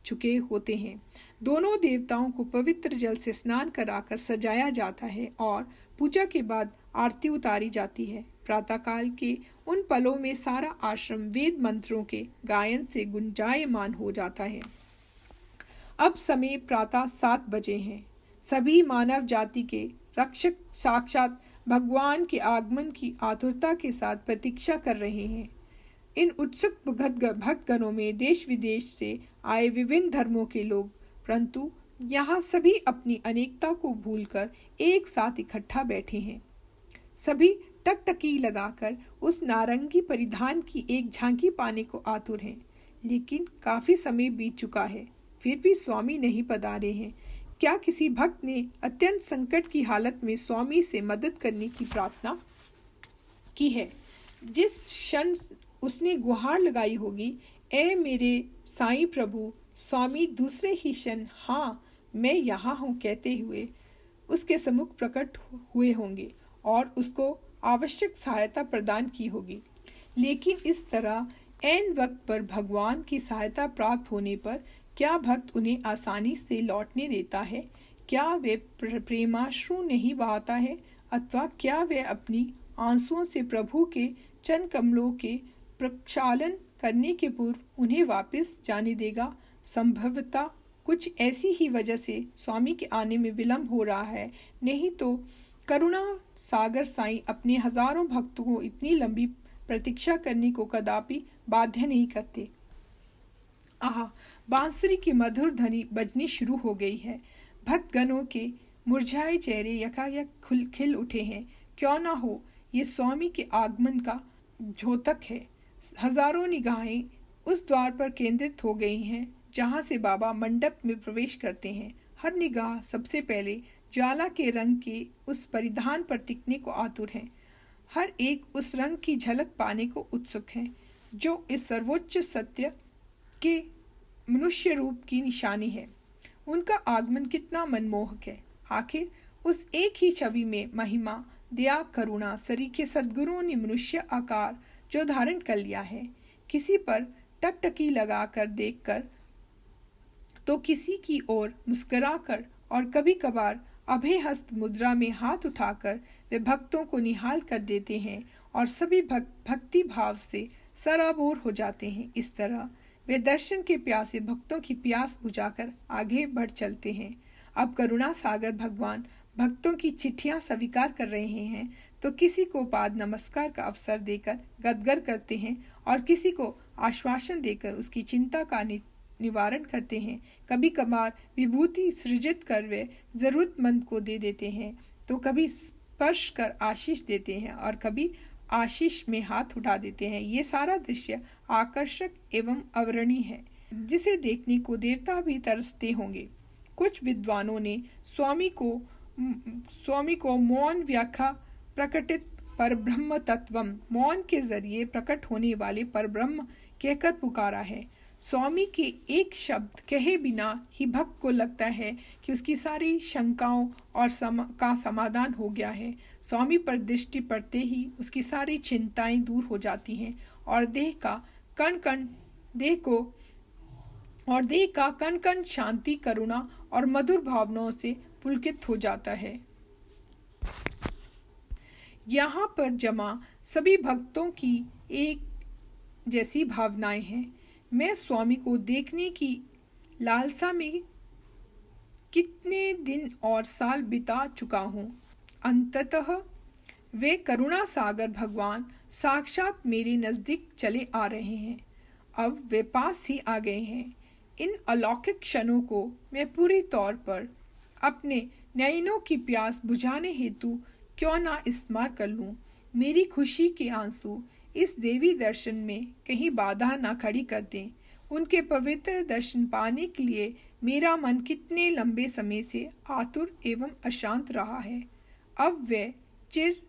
चुके होते हैं। दोनों देवताओं को पवित्र जल से स्नान कराकर सजाया जाता है और पूजा के बाद आरती उतारी जाती है। प्रातःकाल के उन पलों में सारा आश्रम वेद मंत्रों के गायन से गुंजायमान हो जाता है। अब समय प्रातः 7 बजे हैं। सभी मानव जाति के रक्षक साक्षात भगवान के आगमन की आतुरता के साथ प्रतीक्षा कर रहे हैं। इन उत्सुक भक्तगणों में देश विदेश से आए विभिन्न धर्मों के लोग, परंतु यहाँ सभी अपनी अनेकता को भूलकर एक साथ इकट्ठा बैठे हैं। सभी टकटकी लगाकर उस नारंगी परिधान की एक झांकी पाने को आतुर हैं, लेकिन काफी समय बीत चुका है, फिर भी स्वामी नहीं पधारे हैं। क्या किसी भक्त ने अत्यंत संकट की हालत में स्वामी से मदद करने की प्रार्थना की है? जिस क्षण उसने गुहार लगाई होगी, ए मेरे साईं प्रभु, स्वामी दूसरे ही क्षण हाँ मैं यहाँ हूँ कहते हुए उसके सम्मुख प्रकट हुए होंगे और उसको आवश्यक सहायता प्रदान की होगी। लेकिन इस तरह ऐन वक्त पर भगवान की सहायता प्राप्त होने पर क्या भक्त उन्हें आसानी से लौटने देता है? क्या वे प्रेमाश्रु नहीं बहाता है? अथवा क्या वे अपनी आंसुओं से प्रभु के चरण कमलों के प्रक्षालन करने के पूर्व उन्हें वापस जाने देगा? संभवतः कुछ ऐसी ही वजह से स्वामी के आने में विलंब हो रहा है, नहीं तो करुणा सागर साईं अपने हजारों भक्तों को इतनी लंबी प्रतीक्षा करने को कदापि बाध्य नहीं करते। आह, बांसुरी की मधुर ध्वनि बजनी शुरू हो गई है। भक्तगणों के मुरझाए चेहरे यकायक खिल उठे हैं। क्यों ना हो, ये स्वामी के आगमन का द्योतक है। हजारों निगाहें उस द्वार पर केंद्रित हो गई हैं जहां से बाबा मंडप में प्रवेश करते हैं। हर निगाह सबसे पहले ज्वाला के रंग के उस परिधान पर टिकने को आतुर है। हर एक उस रंग की झलक पाने को उत्सुक है जो इस सर्वोच्च सत्य के मनुष्य रूप की निशानी है। उनका आगमन कितना मनमोहक है। आखिर उस एक ही छवि में महिमा, दया, करुणा सरीखे सद्गुरुओं ने मनुष्य आकार जो धारण कर लिया है। किसी पर टकटकी लगाकर देखकर तो किसी की ओर मुस्कुराकर और कभी कभार अभय हस्त मुद्रा में हाथ उठाकर वे भक्तों को निहाल कर देते हैं और सभी भक्ति भाव से सराबोर हो जाते हैं। इस तरह वे दर्शन के प्यासे भक्तों की प्यास बुझाकर आगे बढ़ चलते हैं। अब करुणा सागर भगवान भक्तों की चिट्ठियां स्वीकार कर रहे हैं तो किसी को पाद नमस्कार का अवसर देकर गदगद करते हैं और किसी को आश्वासन देकर उसकी चिंता का निवारण करते हैं। कभी कभार विभूति सृजित कर वे जरूरतमंद को दे देते हैं, तो कभी स्पर्श कर आशीष देते हैं और कभी आशीष में हाथ उठा देते हैं। ये सारा दृश्य आकर्षक एवं अवर्णीय है, जिसे देखने को देवता भी तरसते होंगे। कुछ विद्वानों ने स्वामी को मौन व्याख्या प्रकटित परब्रह्म तत्वम, मौन के जरिए प्रकट होने वाले परब्रह्म कहकर पुकारा है। स्वामी के एक शब्द कहे बिना ही भक्त को लगता है कि उसकी सारी शंकाओं और का समाधान हो गया है। स्वामी पर दृष्टि पड़ते ही उसकी सारी चिंताएं दूर हो जाती हैं और देह का कण कण शांति, करुणा और मधुर भावनाओं से पुलकित हो जाता है। यहाँ पर जमा सभी भक्तों की एक जैसी भावनाएं हैं। मैं स्वामी को देखने की लालसा में कितने दिन और साल बिता चुका हूँ। अंततः वे करुणा सागर भगवान साक्षात मेरे नज़दीक चले आ रहे हैं। अब वे पास ही आ गए हैं। इन अलौकिक क्षणों को मैं पूरी तौर पर अपने नयनों की प्यास बुझाने हेतु क्यों ना इस्तेमाल कर लूं। मेरी खुशी के आंसू इस देवी दर्शन में कहीं बाधा ना खड़ी कर दें। उनके पवित्र दर्शन पाने के लिए मेरा मन कितने लंबे समय से आतुर एवं अशांत रहा है। अब वह चिर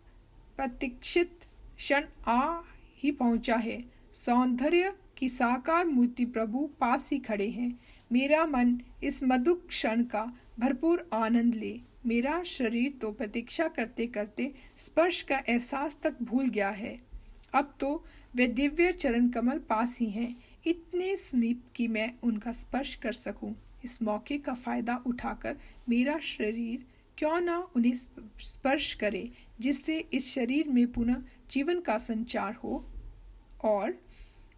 प्रतीक्षित क्षण आ ही पहुंचा है। सौंदर्य की साकार मूर्ति प्रभु पास ही खड़े हैं। मेरा मन इस मधुर क्षण का भरपूर आनंद ले। मेरा शरीर तो प्रतीक्षा करते करते स्पर्श का एहसास तक भूल गया है। अब तो वे दिव्य चरण कमल पास ही हैं, इतने समीप कि मैं उनका स्पर्श कर सकूं। इस मौके का फायदा उठाकर मेरा शरीर क्यों ना उन्हें स्पर्श करे, जिससे इस शरीर में पुनः जीवन का संचार हो और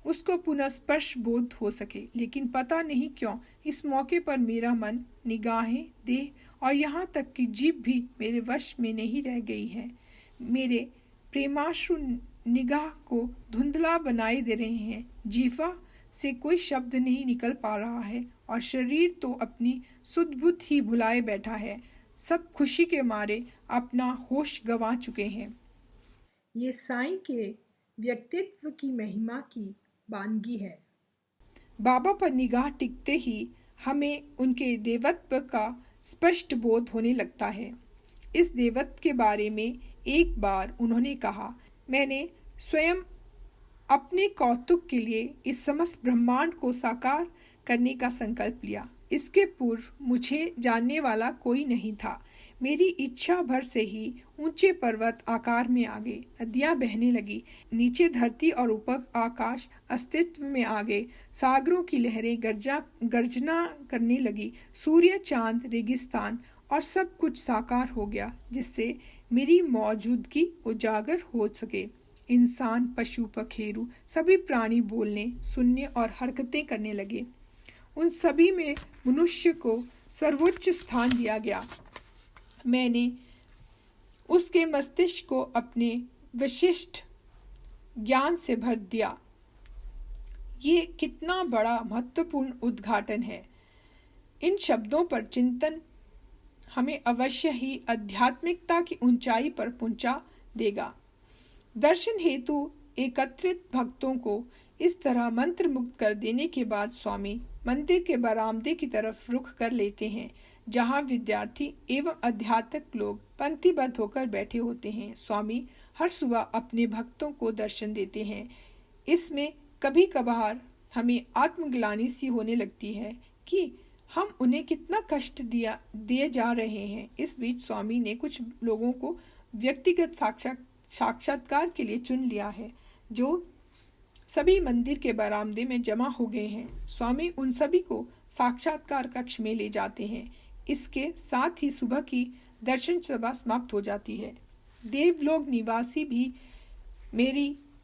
उसको पुनः स्पर्श बोध हो सके। लेकिन पता नहीं क्यों इस मौके पर मेरा मन, निगाहें, देह और यहाँ तक कि जीभ भी मेरे वश में नहीं रह गई है। मेरे प्रेमाश्रु निगाह को धुंधला बनाए दे रहे हैं। जीवा से कोई शब्द नहीं निकल पा रहा है और शरीर तो अपनी सुध-बुध ही भुलाए बैठा है। सब खुशी के मारे अपना होश गंवा चुके हैं। ये साईं के व्यक्तित्व की महिमा की वानगी है। बाबा पर निगाह टिकते ही हमें उनके देवत्व का स्पष्ट बोध होने लगता है। इस देवत्व के बारे में एक बार उन्होंने कहा, मैंने स्वयं अपने कौतुक के लिए इस समस्त ब्रह्मांड को साकार करने का संकल्प लिया। इसके पूर्व मुझे जानने वाला कोई नहीं था। मेरी इच्छा भर से ही ऊंचे पर्वत आकार में आ गए, नदियां बहने लगी, नीचे धरती और ऊपर आकाश अस्तित्व में आ गए, सागरों की लहरें गर्जना करने लगी, सूर्य, चांद, रेगिस्तान और सब कुछ साकार हो गया, जिससे मेरी मौजूदगी उजागर हो सके। इंसान, पशु, पखेरु सभी प्राणी बोलने, सुनने और हरकतें करने लगे। उन सभी में मनुष्य को सर्वोच्च स्थान दिया गया। मैंने उसके मस्तिष्क को अपने विशिष्ट ज्ञान से भर दिया। ये कितना बड़ा महत्वपूर्ण उद्घाटन है। इन शब्दों पर चिंतन हमें अवश्य ही आध्यात्मिकता की ऊंचाई पर पहुंचा देगा। दर्शन हेतु एकत्रित भक्तों को इस तरह मंत्र मुक्त कर देने के बाद स्वामी मंदिर के बरामदे की तरफ रुख कर लेते हैं, जहां विद्यार्थी एवं अध्यात्मक लोग पंक्तिबद्ध होकर बैठे होते हैं। स्वामी हर सुबह अपने भक्तों को दर्शन देते हैं। इसमें कभी कभार हमें आत्मग्लानि सी होने लगती है कि हम उन्हें कितना कष्ट दिए जा रहे हैं। इस बीच स्वामी ने कुछ लोगों को व्यक्तिगत साक्षात्कार के लिए चुन लिया है, जो सभी मंदिर के बरामदे में जमा हो गए हैं। स्वामी उन सभी को साक्षात्कार कक्ष में ले जाते हैं। इसके साथ ही सुबह की दर्शन सभा समाप्त हो जाती है। देवलोक निवासी भी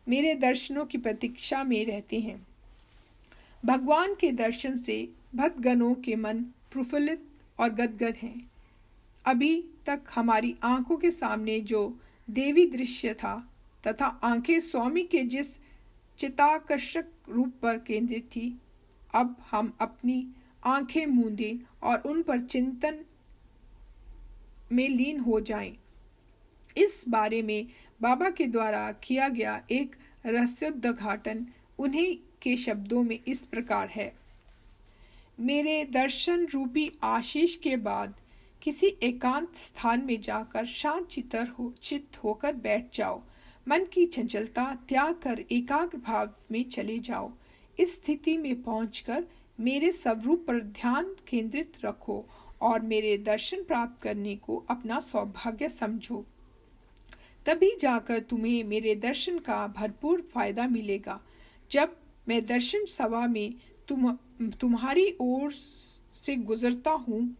मेरे दर्शनों की प्रतीक्षा में रहते हैं। भगवान के दर्शन से भक्तगणों के मन प्रफुल्लित और गदगद हैं। अभी तक हमारी आंखों के सामने जो देवी दृश्य था तथा आंखें स्वामी के जिस चिताकर्षक रूप पर केंद्रित थी, अब हम अपनी आंखें मूंदे और उन पर चिंतन में लीन हो जाएं। इस बारे में बाबा के द्वारा किया गया एक रहस्योद्घाटन उन्हीं के शब्दों में इस प्रकार है। मेरे दर्शन रूपी आशीष के बाद किसी एकांत स्थान में जाकर शांत चित्त होकर बैठ जाओ। मन की चंचलता त्याग कर एकाग्र भाव में चले जाओ। इस स्थिति में पहुंचकर मेरे स्वरूप पर ध्यान केंद्रित रखो और मेरे दर्शन प्राप्त करने को अपना सौभाग्य समझो। तभी जाकर तुम्हें मेरे दर्शन का भरपूर फायदा मिलेगा। जब मैं दर्शन सभा में तुम्हारी ओर से गुजरता हूँ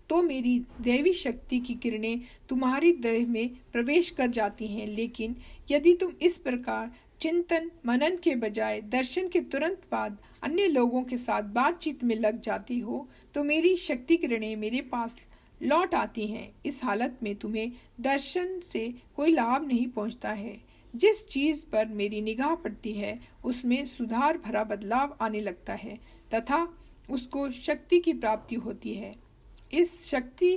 तो मेरी दैवी शक्ति की किरणें तुम्हारी देह में प्रवेश कर जाती हैं। लेकिन यदि तुम इस प्रकार चिंतन मनन के बजाय दर्शन के तुरंत बाद अन्य लोगों के साथ बातचीत में लग जाती हो तो मेरी शक्ति किरणें मेरे पास लौट आती हैं। इस हालत में तुम्हें दर्शन से कोई लाभ नहीं पहुंचता है। जिस चीज पर मेरी निगाह पड़ती है उसमें सुधार भरा बदलाव आने लगता है तथा उसको शक्ति की प्राप्ति होती है। इस शक्ति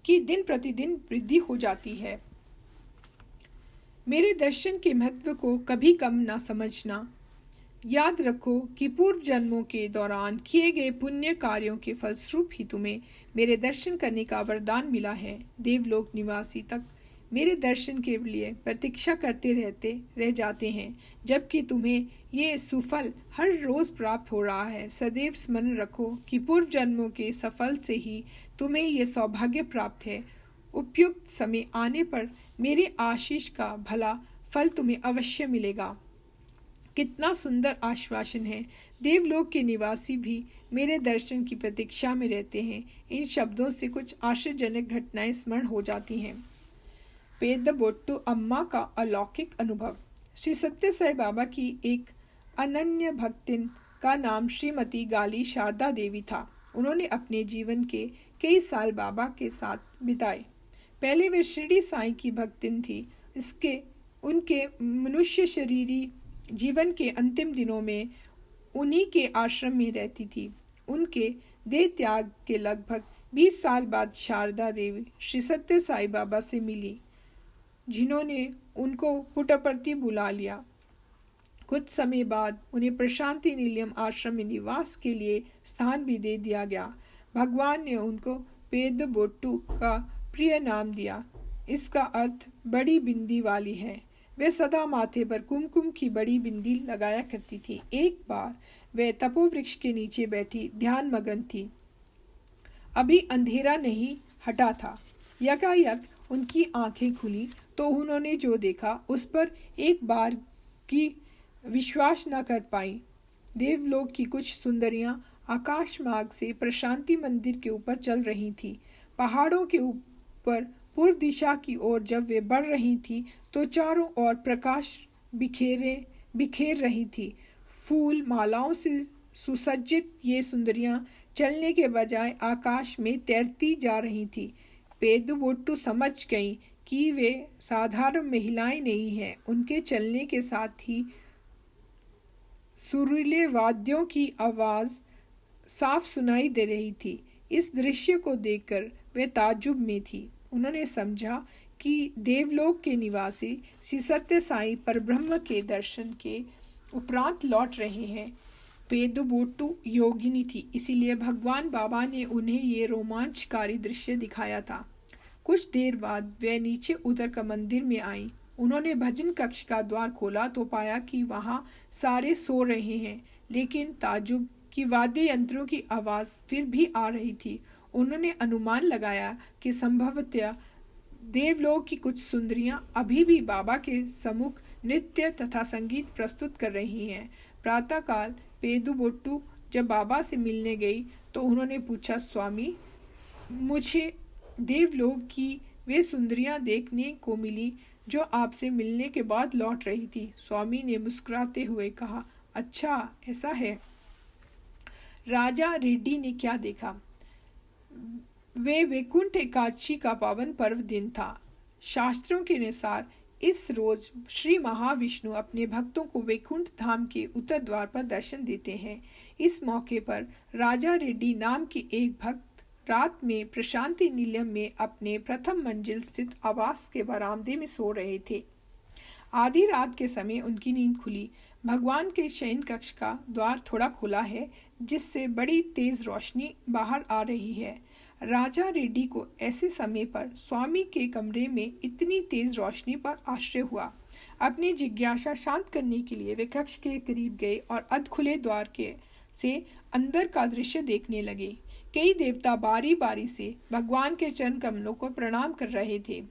की दिन प्रतिदिन वृद्धि हो जाती है। मेरे दर्शन के महत्व को कभी कम ना समझना। याद रखो कि पूर्व जन्मों के दौरान किए गए पुण्य कार्यों के फलस्वरूप ही तुम्हें मेरे दर्शन करने का वरदान मिला है। देवलोक निवासी तक मेरे दर्शन के लिए प्रतीक्षा करते रह जाते हैं, जबकि तुम्हें ये सुफल हर रोज प्राप्त हो रहा है। सदैव स्मरण रखो कि पूर्व जन्मों के सफल से ही तुम्हें ये सौभाग्य प्राप्त है। उपयुक्त समय आने पर मेरे आशीष का भला फल तुम्हें अवश्य मिलेगा। कितना सुंदर आश्वासन है। देवलोक के निवासी भी मेरे दर्शन की प्रतीक्षा में रहते हैं। इन शब्दों से कुछ आश्चर्यजनक घटनाएं स्मरण हो जाती हैं। पेद्दबोट्टू अम्मा का अलौकिक अनुभव। श्री सत्य साई बाबा की एक अनन्य भक्तिन का नाम श्रीमती गाली शारदा देवी था। उन्होंने अपने जीवन के कई साल बाबा के साथ बिताए। पहले वे शिरडी साईं की भक्तिन थी। उनके मनुष्य शरीरी जीवन के अंतिम दिनों में उन्हीं के आश्रम में रहती थी। उनके देह त्याग के लगभग 20 साल बाद शारदा देवी श्री सत्य साई बाबा से मिली, जिन्होंने उनको पुट्टपर्ती बुला लिया। कुछ समय बाद उन्हें प्रशांति निलयम आश्रम में निवास के लिए स्थान भी दे दिया गया। भगवान ने उनको पेद्दबोट्टू का प्रिय नाम दिया। इसका अर्थ बड़ी बिंदी वाली है। वे सदा माथे पर कुमकुम की बड़ी बिंदी लगाया करती थी। एक बार वे तपोवृक्ष के नीचे बैठी ध्यान मगन थी। अभी अंधेरा नहीं हटा था। यकायक उनकी आंखें खुली तो उन्होंने जो देखा उस पर एक बार की विश्वास न कर पाई। देवलोक की कुछ सुंदरियां आकाश मार्ग से प्रशांति मंदिर के ऊपर चल रही थी। पहाड़ों के ऊपर पूर्व दिशा की ओर जब वे बढ़ रही थी तो चारों ओर प्रकाश बिखेर रही थी। फूल मालाओं से सुसज्जित ये सुंदरियां चलने के बजाय आकाश में तैरती जा रही थी। पेद्दबोट्टू समझ गई कि वे साधारण महिलाएं नहीं हैं। उनके चलने के साथ ही सुरीले वाद्यों की आवाज साफ सुनाई दे रही थी। इस दृश्य को देखकर वे ताज्जुब में थी। उन्होंने समझा कि देवलोक के निवासी श्री सत्य साई परब्रह्म के दर्शन के उपरांत लौट रहे हैं। पेद्दबोट्टू योगिनी थी, इसीलिए भगवान बाबा ने उन्हें ये रोमांचकारी दृश्य दिखाया था। कुछ देर बाद वे नीचे उतरकर मंदिर में आई। उन्होंने भजन कक्ष का द्वार खोला तो पाया कि वहाँ सारे सो रहे हैं, लेकिन ताज्जुब कि वाद्य यंत्रों की आवाज़ फिर भी आ रही थी। उन्होंने अनुमान लगाया कि संभवतः देवलोक की कुछ सुंदरियां अभी भी बाबा के सम्मुख नृत्य तथा संगीत प्रस्तुत कर रही हैं। प्रातःकाल पेद्दबोट्टू जब बाबा से मिलने गई तो उन्होंने पूछा, स्वामी, मुझे देवलोक की वे सुंदरियां देखने को मिली जो आपसे मिलने के बाद लौट रही थी। स्वामी ने मुस्कुराते हुए कहा, अच्छा ऐसा है। राजा रेड्डी ने क्या देखा? वे वैकुंठ एकादशी का पावन पर्व दिन था। शास्त्रों के अनुसार इस रोज श्री महाविष्णु अपने भक्तों को वैकुंठ धाम के उत्तर द्वार पर दर्शन देते हैं। इस मौके पर राजा रेड्डी नाम की एक भक्त रात में प्रशांति निलयम में अपने प्रथम मंजिल स्थित आवास के बरामदे में सो रहे थे। आधी रात के समय उनकी नींद खुली। भगवान के शयन कक्ष का द्वार थोड़ा खुला है, जिससे बड़ी तेज रोशनी बाहर आ रही है। राजा रेड्डी को ऐसे समय पर स्वामी के कमरे में इतनी तेज रोशनी पर आश्चर्य हुआ। अपनी जिज्ञासा शांत करने के लिए वे कक्ष के करीब गए और अध खुले द्वार के से अंदर का दृश्य देखने लगे। कई देवता बारी बारी से भगवान के चरण कमलों को प्रणाम कर रहे थे।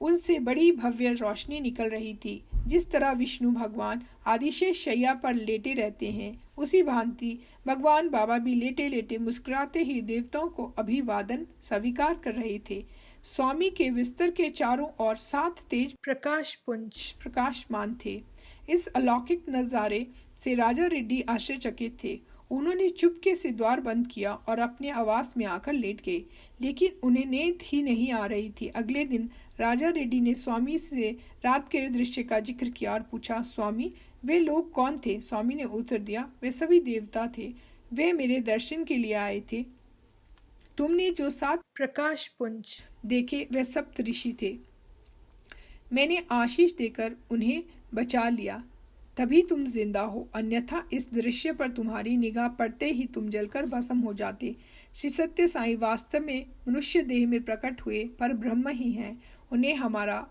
उनसे बड़ी भव्य रोशनी निकल रही थी। जिस तरह विष्णु भगवान आदिशेष शैया पर लेटे रहते हैं, उसी भांति भगवान बाबा भी लेटे लेटे मुस्कुराते ही देवताओं को अभिवादन स्वीकार कर रहे थे। स्वामी के बिस्तर के चारों ओर 7 तेज प्रकाश पुंज प्रकाशमान थे। इस अलौकिक नज़ारे से राजा रेड्डी आश्चर्यचकित थे। उन्होंने चुपके से द्वार बंद किया और अपने आवास में आकर लेट गए, लेकिन उन्हें नींद ही नहीं आ रही थी। अगले दिन राजा रेड्डी ने स्वामी से रात के दृश्य का जिक्र किया और पूछा, स्वामी वे लोग कौन थे? स्वामी ने उत्तर दिया, वे सभी देवता थे। वे मेरे दर्शन के लिए आए थे। तुमने जो 7 प्रकाश पुंज देखे वे सप्त ऋषि थे। मैंने आशीष देकर उन्हें बचा लिया, तभी तुम जिंदा हो, अन्यथा इस दृश्य पर तुम्हारी निगाह पड़ते ही तुम जलकर भस्म हो जाते। श्री सत्य साईं वास्तव में मनुष्य देह में प्रकट हुए पर ब्रह्म ही हैं। उन्हें हमारा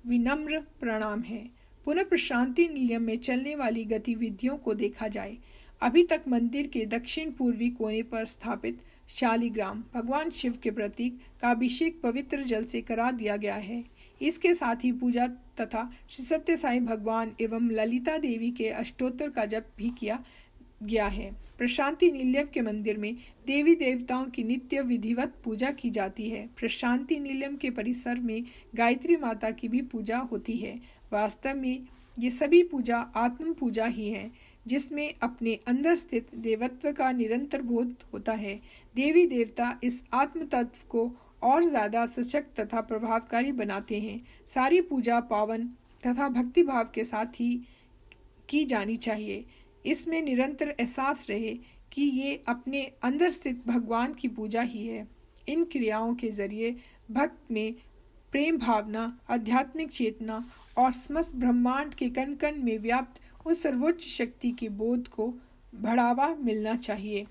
विनम्र प्रणाम है। पुनः प्रशांति निलयम में चलने वाली गतिविधियों को देखा जाए। अभी तक मंदिर के दक्षिण पूर्वी कोने पर स्थापित शालिग्राम भगवान शिव के प्रतीक का अभिषेक पवित्र जल से करा दिया गया है। इसके साथ ही पूजा तथा श्री सत्य साईं भगवान एवं ललिता देवी के अष्टोत्तर का जप भी किया गया है। प्रशांति निलयम के मंदिर में देवी देवताओं की नित्य विधिवत पूजा की जाती है। प्रशांति निलयम के परिसर में गायत्री माता की भी पूजा होती है। वास्तव में ये सभी पूजा आत्म पूजा ही है, जिसमें अपने अंदर स्थित देवत्व का निरंतर बोध होता है। देवी देवता इस आत्म तत्व को और ज़्यादा सशक्त तथा प्रभावकारी बनाते हैं। सारी पूजा पावन तथा भक्तिभाव के साथ ही की जानी चाहिए। इसमें निरंतर एहसास रहे कि ये अपने अंदर स्थित भगवान की पूजा ही है। इन क्रियाओं के जरिए भक्त में प्रेम भावना, आध्यात्मिक चेतना और समस्त ब्रह्मांड के कण कण में व्याप्त उस सर्वोच्च शक्ति के बोध को बढ़ावा मिलना चाहिए।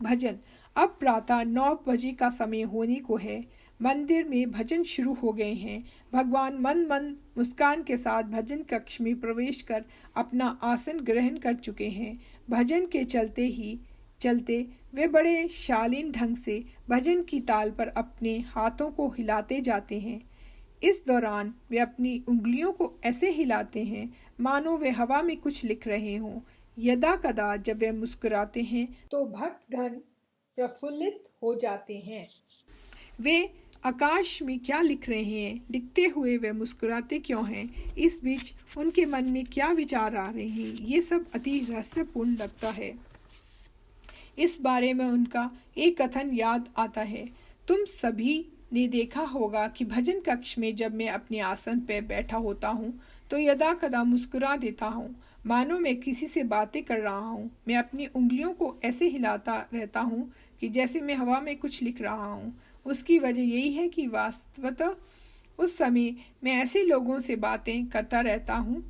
भजन। अब प्रातः 9 बजे का समय होने को है। मंदिर में भजन शुरू हो गए हैं। भगवान मन मुस्कान के साथ भजन कक्ष में प्रवेश कर अपना आसन ग्रहण कर चुके हैं। भजन के चलते वे बड़े शालीन ढंग से भजन की ताल पर अपने हाथों को हिलाते जाते हैं। इस दौरान वे अपनी उंगलियों को ऐसे हिलाते हैं मानो वे हवा में कुछ लिख रहे हों। यदा कदा जब वे मुस्कुराते हैं तो भक्तगण प्रफुल्लित हो जाते हैं। वे आकाश में क्या लिख रहे हैं, लिखते हुए वे मुस्कुराते क्यों हैं, इस बीच उनके मन में क्या विचार आ रहे हैं, ये सब अति रहस्यपूर्ण लगता है। इस बारे में उनका एक कथन याद आता है। तुम सभी ने देखा होगा कि भजन कक्ष में जब मैं अपने आसन पर बैठा होता हूँ तो यदा कदा मुस्कुरा देता हूँ, मानो मैं किसी से बातें कर रहा हूँ। मैं अपनी उंगलियों को ऐसे हिलाता रहता हूँ कि जैसे मैं हवा में कुछ लिख रहा हूँ। उसकी वजह यही है कि वास्तवतः उस समय मैं ऐसे लोगों से बातें करता रहता हूँ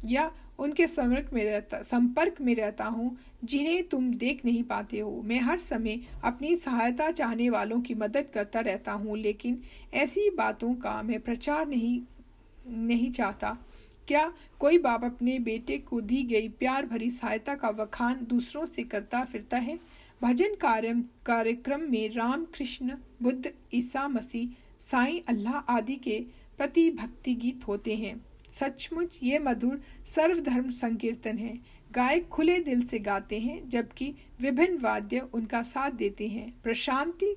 या उनके संपर्क में रहता हूँ जिन्हें तुम देख नहीं पाते हो। मैं हर समय अपनी सहायता चाहने वालों की मदद करता रहता हूँ, लेकिन ऐसी बातों का मैं प्रचार नहीं चाहता। क्या कोई बाप अपने बेटे को दी गई प्यार भरी सहायता का बखान दूसरों से करता फिरता है? भजन कार्यक्रम में राम, कृष्ण, बुद्ध, ईसा मसीह, साईं, अल्लाह आदि के प्रति भक्ति गीत होते हैं। सचमुच ये मधुर सर्वधर्म संकीर्तन है। गायक खुले दिल से गाते हैं जबकि विभिन्न वाद्य उनका साथ देते हैं। प्रशांति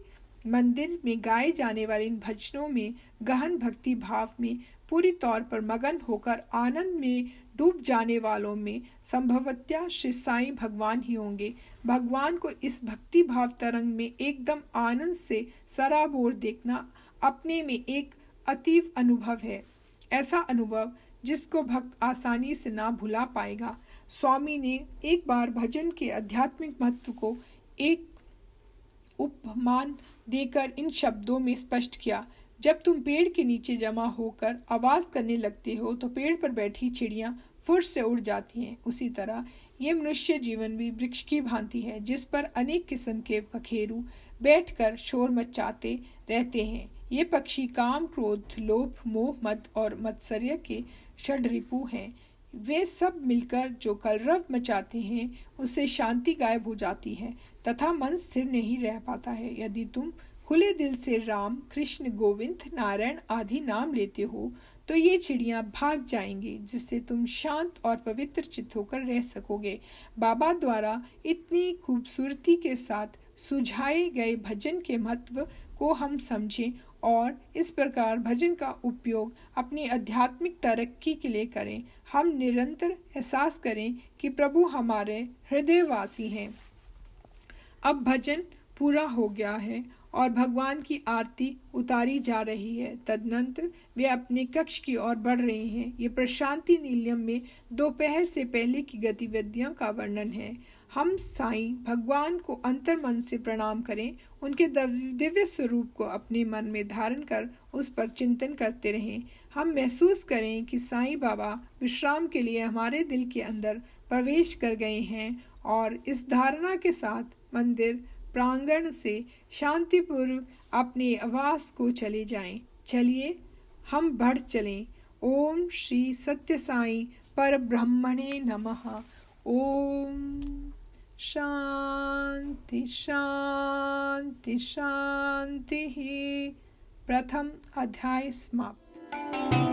मंदिर में गाए जाने वाले इन भजनों में गहन भक्ति भाव में पूरी तौर पर मगन होकर आनंद में डूब जाने वालों में संभवतः श्री साईं भगवान ही होंगे। भगवान को इस भक्ति भाव तरंग में एकदम आनंद से सराबोर देखना अपने में एक अतीव अनुभव है, ऐसा अनुभव जिसको भक्त आसानी से ना भुला पाएगा। स्वामी ने एक बार भजन के आध्यात्मिक महत्व को एक उपमान देकर इन शब्दों में स्पष्ट किया। जब तुम पेड़ के नीचे जमा होकर आवाज करने लगते हो तो पेड़ पर बैठी चिड़ियां फुर्र से उड़ जाती हैं। उसी तरह ये मनुष्य जीवन भी वृक्ष की भांति है, जिस पर अनेक किस्म के पखेरु बैठकर शोर मचाते रहते हैं। ये पक्षी काम, क्रोध, लोभ, मोह, मद और मत्सर्य के षड्रिपु हैं। वे सब मिलकर जो कलरव मचाते हैं, उससे शांति गायब हो जाती है तथा मन स्थिर नहीं रह पाता है। यदि तुम खुले दिल से राम, कृष्ण, गोविंद, नारायण आदि नाम लेते हो तो ये चिड़ियां भाग जाएंगी, जिससे तुम शांत और पवित्र चित्त होकर रह सकोगे। बाबा द्वारा इतनी खूबसूरती के साथ सुझाए गए भजन के महत्व को हम समझें और इस प्रकार भजन का उपयोग अपनी आध्यात्मिक तरक्की के लिए करें। हम निरंतर एहसास करें कि प्रभु हमारे हृदयवासी हैं। अब भजन पूरा हो गया है और भगवान की आरती उतारी जा रही है। तदनंतर वे अपने कक्ष की ओर बढ़ रहे हैं। ये प्रशांति नीलम में दोपहर से पहले की गतिविधियों का वर्णन है। हम साईं भगवान को अंतर मन से प्रणाम करें, उनके दिव्य स्वरूप को अपने मन में धारण कर उस पर चिंतन करते रहें। हम महसूस करें कि साईं बाबा विश्राम के लिए हमारे दिल के अंदर प्रवेश कर गए हैं और इस धारणा के साथ मंदिर प्रांगण से शांतिपूर्व अपने आवास को चले जाएं। चलिए हम बढ़ चलें। ओम श्री सत्य साईं पर ब्रह्मणे नमः। ओम शांति शांति शांति। प्रथम अध्याय समाप्त।